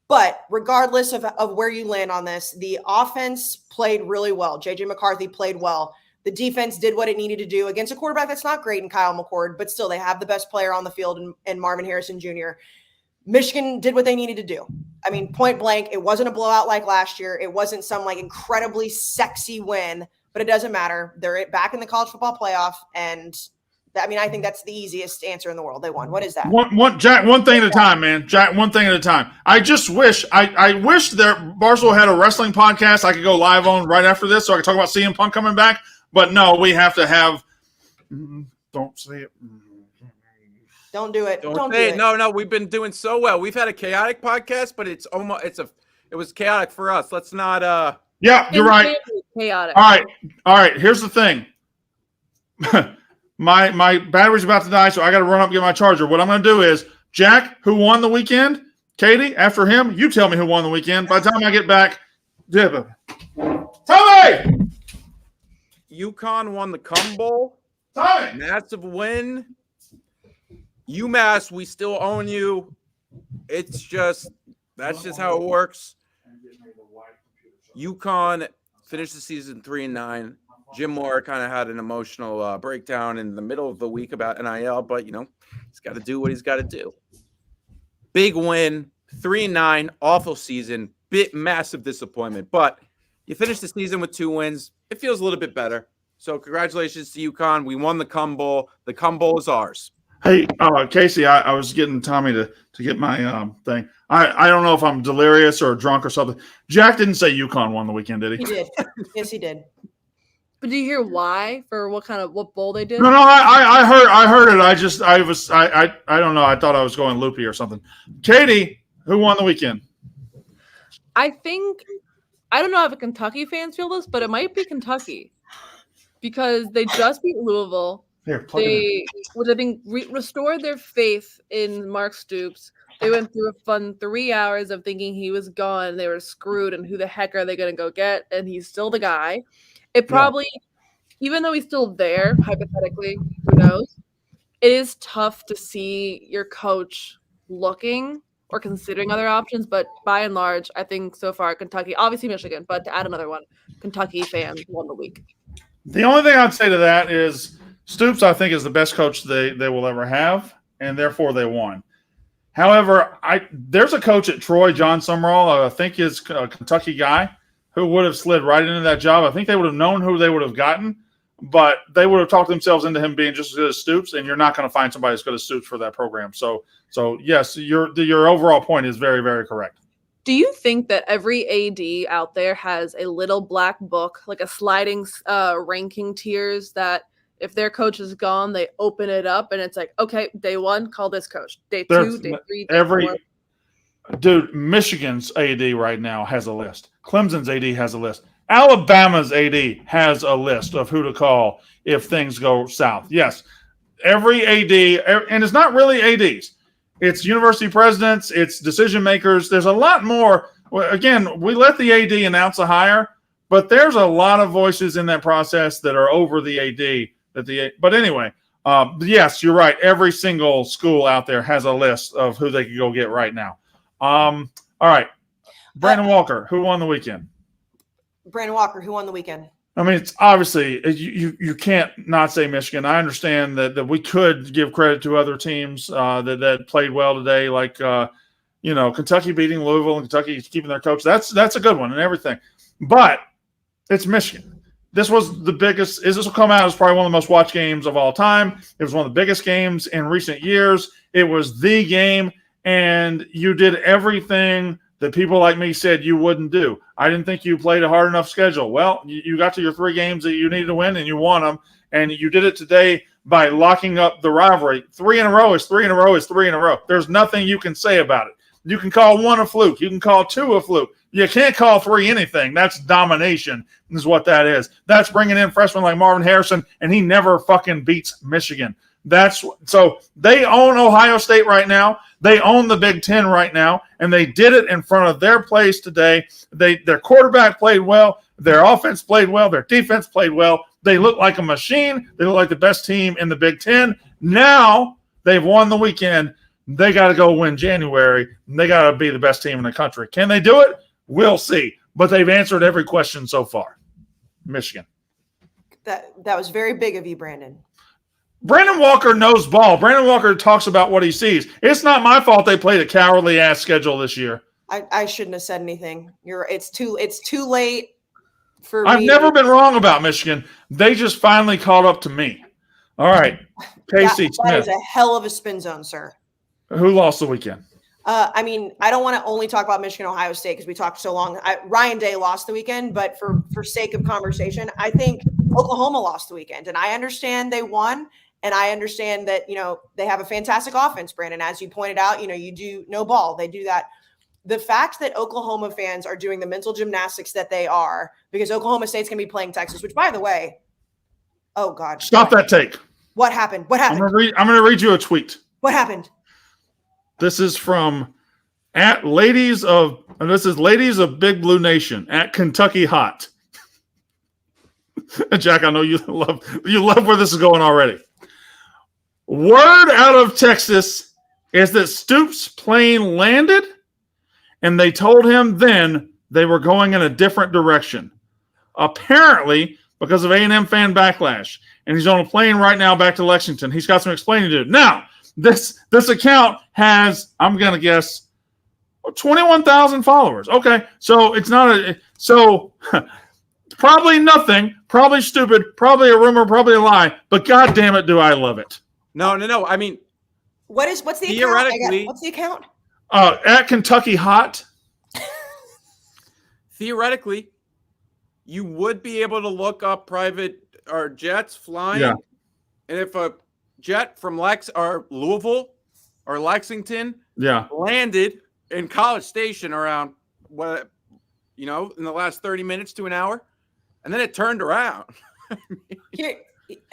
But regardless of where you land on this, the offense played really well. J.J. McCarthy played well. The defense did what it needed to do against a quarterback that's not great in Kyle McCord, but still they have the best player on the field in Marvin Harrison Jr. Michigan did what they needed to do. I mean, point blank, it wasn't a blowout like last year. It wasn't some like incredibly sexy win, but it doesn't matter. They're back in the college football playoff, and I think that's the easiest answer in the world. They won. What is that? Jack, one thing at a time, man. Jack, one thing at a time. I just wish I wish that Barstool had a wrestling podcast I could go live on right after this so I could talk about CM Punk coming back. But no, we have to have don't say it. Don't do it. Don't say it. No, we've been doing so well. We've had a chaotic podcast, but it was chaotic for us. Let's not Yeah, you're right. Chaotic. All right. Here's the thing. My battery's about to die, so I got to run up and get my charger. What I'm going to do is, Jack, who won the weekend? Katie, after him, you tell me who won the weekend. By the time I get back, tell me! UConn won the Cum Bowl. Tell me! Massive win. UMass, we still own you. That's just how it works. UConn finished the season 3-9. Jim Moore kind of had an emotional breakdown in the middle of the week about NIL, but he's got to do what he's got to do. Big win, 3-9, awful season, massive disappointment. But you finish the season with 2 wins. It feels a little bit better. So congratulations to UConn. We won the Cum Bowl. The Cum Bowl is ours. Hey, Casey, I was getting Tommy to get my thing. I don't know if I'm delirious or drunk or something. Jack didn't say UConn won the weekend, did he? He did. Yes, he did. But do you hear why for what bowl they did? No, I heard it. I don't know. I thought I was going loopy or something. Katie, who won the weekend? I don't know if Kentucky fans feel this, but it might be Kentucky because they just beat Louisville. Here, which I think restored their faith in Mark Stoops. They went through a fun 3 hours of thinking he was gone. They were screwed, and who the heck are they going to go get? And he's still the guy. It probably, even though he's still there, hypothetically, who knows? It is tough to see your coach looking or considering other options. But by and large, I think so far Kentucky, obviously Michigan, but to add another one, Kentucky fans won the week. The only thing I'd say to that is Stoops, I think, is the best coach they will ever have, and therefore they won. However, there's a coach at Troy, John Summerall, I think is a Kentucky guy, who would have slid right into that job. I think they would have known who they would have gotten, but they would have talked themselves into him being just as good as Stoops, and you're not going to find somebody as good as Stoops for that program. So yes, your overall point is very, very correct. Do you think that every AD out there has a little black book, like a sliding ranking tiers that if their coach is gone, they open it up and it's like, okay, day 1, call this coach. Day 2, day 3, day 4. Dude, Michigan's AD right now has a list. Clemson's AD has a list. Alabama's AD has a list of who to call if things go south. Yes, every AD, and it's not really ADs. It's university presidents. It's decision makers. There's a lot more. Again, we let the AD announce a hire, but there's a lot of voices in that process that are over the AD. But anyway, yes, you're right. Every single school out there has a list of who they could go get right now. All right. Brandon Walker, who won the weekend? Brandon Walker, who won the weekend? I mean, it's obviously you can't not say Michigan. I understand that we could give credit to other teams that played well today, like Kentucky beating Louisville and Kentucky keeping their coach. That's a good one and everything. But it's Michigan. This was the biggest. This will come out as probably one of the most watched games of all time. It was one of the biggest games in recent years. It was the game, and you did everything that people like me said you wouldn't do. I didn't think you played a hard enough schedule. Well, you got to your 3 games that you needed to win, and you won them. And you did it today by locking up the rivalry. 3 in a row is 3 in a row is 3 in a row. There's nothing you can say about it. You can call 1 a fluke. You can call 2 a fluke. You can't call 3 anything. That's domination is what that is. That's bringing in freshmen like Marvin Harrison, and he never fucking beats Michigan. So they own Ohio State right now. They own the Big Ten right now, and they did it in front of their place today. Their quarterback played well. Their offense played well. Their defense played well. They look like a machine. They look like the best team in the Big Ten. Now they've won the weekend. They got to go win January. And they got to be the best team in the country. Can they do it? We'll see. But they've answered every question so far. Michigan. That was very big of you, Brandon. Brandon Walker knows ball. Brandon Walker talks about what he sees. It's not my fault they played a cowardly-ass schedule this year. I shouldn't have said anything. It's too late for I've me. never been wrong about Michigan. They just finally caught up to me. All right, Casey that Smith. is a hell of a spin zone, sir. Who lost the weekend? I mean, I don't want to only talk about Michigan, Ohio State because we talked so long. Ryan Day lost the weekend, but for sake of conversation, I think Oklahoma lost the weekend. And I understand they won, and I understand that, they have a fantastic offense, Brandon. As you pointed out, you do no ball. They do that. The fact that Oklahoma fans are doing the mental gymnastics that they are, because Oklahoma State's going to be playing Texas, which, by the way, oh, God. Stop that take. What happened? What happened? I'm going to read you a tweet. What happened? This is from Ladies of Big Blue Nation at Kentucky Hot. Jack, I know you love where this is going already. Word out of Texas is that Stoops' plane landed, and they told him then they were going in a different direction. Apparently, because of A&M fan backlash, and he's on a plane right now back to Lexington. He's got some explaining to do. Now, this account has, I'm going to guess, 21,000 followers. Okay, so it's not probably nothing, probably stupid, probably a rumor, probably a lie, but God damn it, do I love it. No. I mean, what's the theoretically, account? What's the account? At Kentucky Hot. Theoretically, you would be able to look up private or jets flying. Yeah. And if a jet from Louisville or Lexington landed in College Station around in the last 30 minutes to an hour, and then it turned around. Here,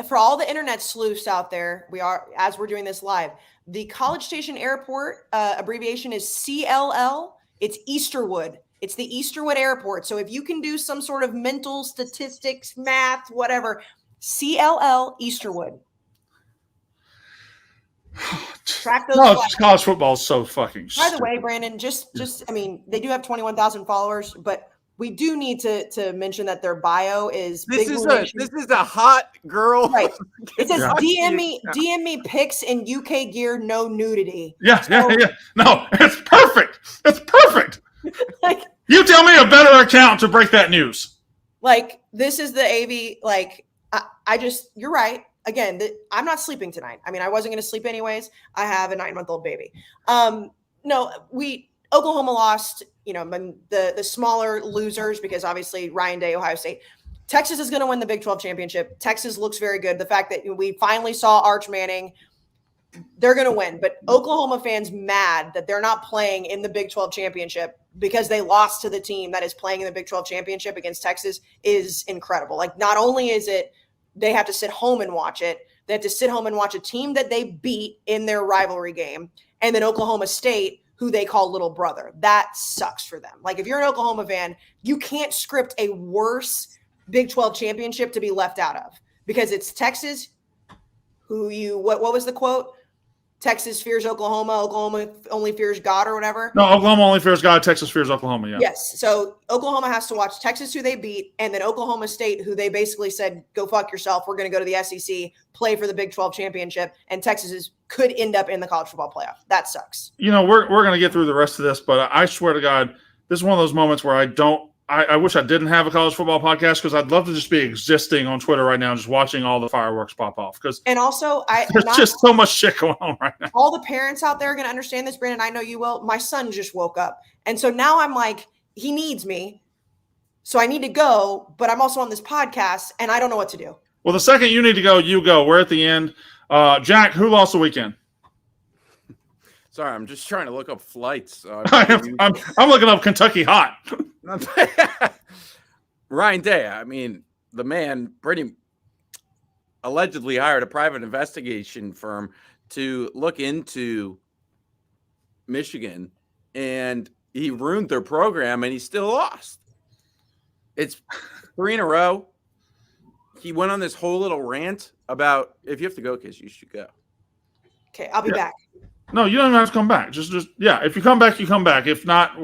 for all the internet sleuths out there, as we're doing this live, the College Station Airport abbreviation is CLL. It's Easterwood. It's the Easterwood Airport. So if you can do some sort of mental statistics, math, whatever, CLL Easterwood. Track those. No, college football is so fucking By the way, Brandon, they do have 21,000 followers, but we do need to mention that their bio is this is a hot girl. Right. It says DM me pics in UK gear, no nudity. Yeah. No, it's perfect. It's perfect. Like, you tell me a better account to break that news. Like, this is the AV. Like, you're right. Again, I'm not sleeping tonight. I mean, I wasn't going to sleep anyways. I have a 9-month-old baby. Oklahoma lost, the smaller losers, because obviously Ryan Day, Ohio State. Texas is going to win the Big 12 championship. Texas looks very good. The fact that we finally saw Arch Manning, they're going to win. But Oklahoma fans mad that they're not playing in the Big 12 championship because they lost to the team that is playing in the Big 12 championship against Texas is incredible. Like, not only is it they have to sit home and watch it, they have to sit home and watch a team that they beat in their rivalry game, and then Oklahoma State, who they call little brother. That sucks for them. Like, if you're an Oklahoma fan, you can't script a worse Big 12 championship to be left out of, because it's Texas, what was the quote? Texas fears Oklahoma. Oklahoma only fears God, or whatever. No, Oklahoma only fears God. Texas fears Oklahoma. Yeah. Yes. So Oklahoma has to watch Texas, who they beat, and then Oklahoma State, who they basically said, go fuck yourself. We're going to go to the SEC, play for the Big 12 championship, and Texas could end up in the college football playoff. That sucks. We're going to get through the rest of this, but I swear to God, this is one of those moments where I wish I didn't have a college football podcast, because I'd love to just be existing on Twitter right now, just watching all the fireworks pop off. And also, there's just so much shit going on right now. All the parents out there are going to understand this, Brandon. I know you will. My son just woke up. And so now I'm like, he needs me. So I need to go, but I'm also on this podcast and I don't know what to do. Well, the second you need to go, you go. We're at the end. Jack, who lost the weekend? Sorry, I'm just trying to look up flights. I'm looking up Kentucky Hot. Ryan Day, I mean, the man pretty allegedly hired a private investigation firm to look into Michigan, and he ruined their program, and he still lost. It's 3 in a row. he went on this whole little rant about if you have to go, Kiss, you should go. Okay, I'll be back. No, you don't even have to come back. Just yeah. If you come back, you come back. If not,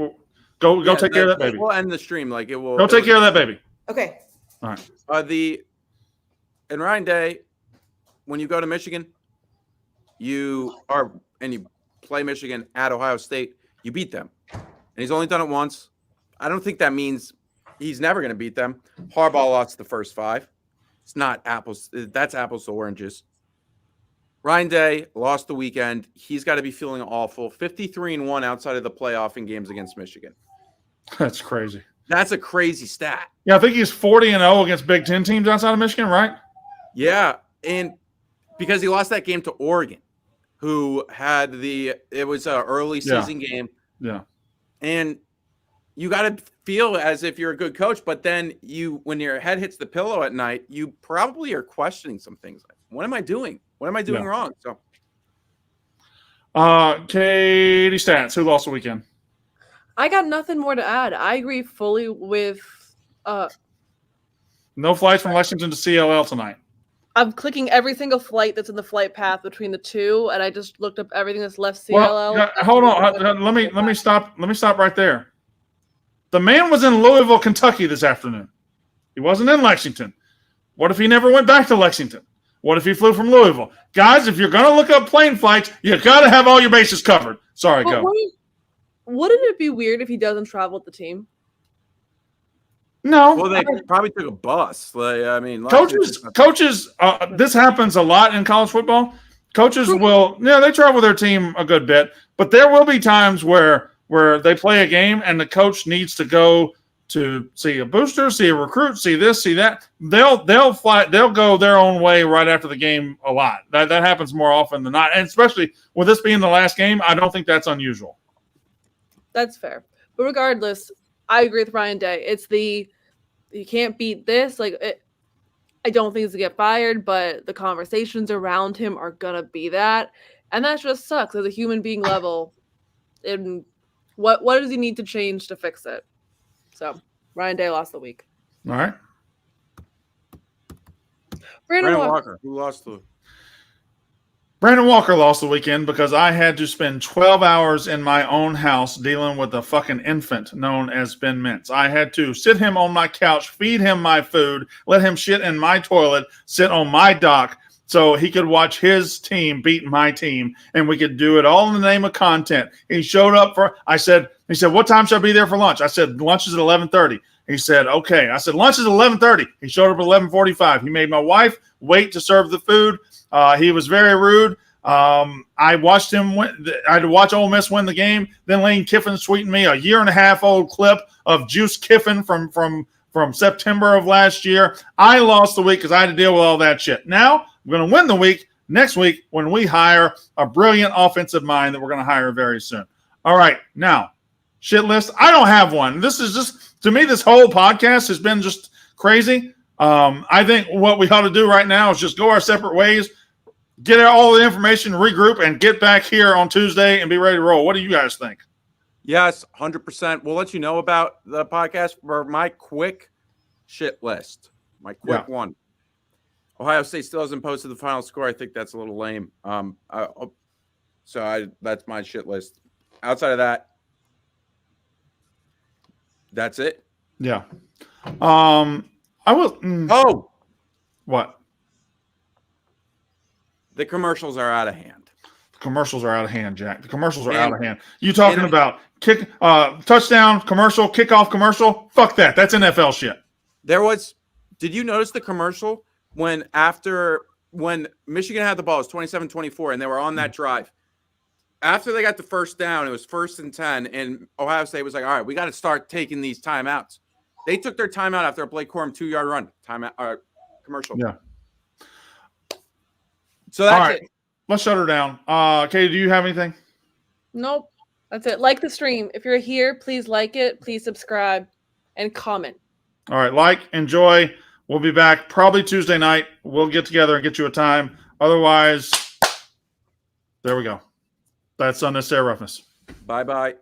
go take care of that baby. We'll end the stream. Like it will. Go take care of that baby. Okay. All right. And Ryan Day, when you go to Michigan, you play Michigan at Ohio State, you beat them. And he's only done it once. I don't think that means he's never going to beat them. Harbaugh lost the first 5. It's not apples. That's apples to oranges. Ryan Day lost the weekend. He's got to be feeling awful. 53-1 outside of the playoff in games against Michigan. That's crazy. That's a crazy stat. Yeah, I think he's 40-0 against Big Ten teams outside of Michigan, right? Yeah, and because he lost that game to Oregon, who had it was an early season game. Yeah. And you got to feel as if you're a good coach, but then when your head hits the pillow at night, you probably are questioning some things. Like, what am I doing? What am I doing wrong? So, Katie Stats, who lost the weekend? I got nothing more to add. I agree fully with. No flights from Lexington to CLL tonight. I'm clicking every single flight that's in the flight path between the two, and I just looked up everything that's left CLL. Well, hold on. Let me stop. Let me stop right there. The man was in Louisville, Kentucky this afternoon. He wasn't in Lexington. What if he never went back to Lexington? What if he flew from Louisville? Guys, if you're going to look up plane flights, you got to have all your bases covered. Sorry, go. Wouldn't it be weird if he doesn't travel with the team? No. Well, they probably took a bus. Like, I mean, coaches. This happens a lot in college football. Coaches they travel their team a good bit, but there will be times where they play a game and the coach needs to go to see a booster, see a recruit, see this, see that. They'll fly. They'll go their own way right after the game a lot. That happens more often than not, and especially with this being the last game, I don't think that's unusual. That's fair. But regardless, I agree with Ryan Day. It's you can't beat this. I don't think he's going to get fired, but the conversations around him are going to be that. And that just sucks as a human being level. And what does he need to change to fix it? So, Ryan Day lost the week. All right. Brandon Walker. Who lost the Brandon Walker lost the weekend because I had to spend 12 hours in my own house dealing with a fucking infant known as Ben Mintz. I had to sit him on my couch, feed him my food, let him shit in my toilet, sit on my dock so he could watch his team beat my team, and we could do it all in the name of content. He showed up he said, what time should I be there for lunch? I said, lunch is at 11:30. He said, okay. I said, lunch is at 11:30. He showed up at 11:45. He made my wife wait to serve the food. He was very rude. I watched him I had to watch Ole Miss win the game. Then Lane Kiffin tweeted me a 1.5-year-old clip of Juice Kiffin from September of last year. I lost the week because I had to deal with all that shit. Now I'm going to win the week next week when we hire a brilliant offensive mind that we're going to hire very soon. All right, now shit list. I don't have one. This is just, to me, this whole podcast has been just crazy. I think what we ought to do right now is just go our separate ways, get all the information, regroup, and get back here on Tuesday and be ready to roll. What do you guys think? Yes, 100%. We'll let you know about the podcast for my quick shit list. My quick one. Ohio State still hasn't posted the final score. I think that's a little lame. That's my shit list. Outside of that, that's it. Yeah. I will. What? The commercials are out of hand. The commercials are out of hand, Jack. The commercials are out of hand. You talking about touchdown commercial, kickoff commercial? Fuck that. That's NFL shit. Did you notice the commercial when Michigan had the ball, it was 27-24, and they were on that drive? After they got the first down, it was 1st and 10, and Ohio State was like, all right, we got to start taking these timeouts. They took their timeout after a Blake Corum 2-yard run. Timeout commercial. Yeah. So that's it. Let's shut her down. Katie, do you have anything? Nope. That's it. Like the stream. If you're here, please like it. Please subscribe and comment. All right. Enjoy. We'll be back probably Tuesday night. We'll get together and get you a time. Otherwise, there we go. That's unnecessary roughness. Bye-bye.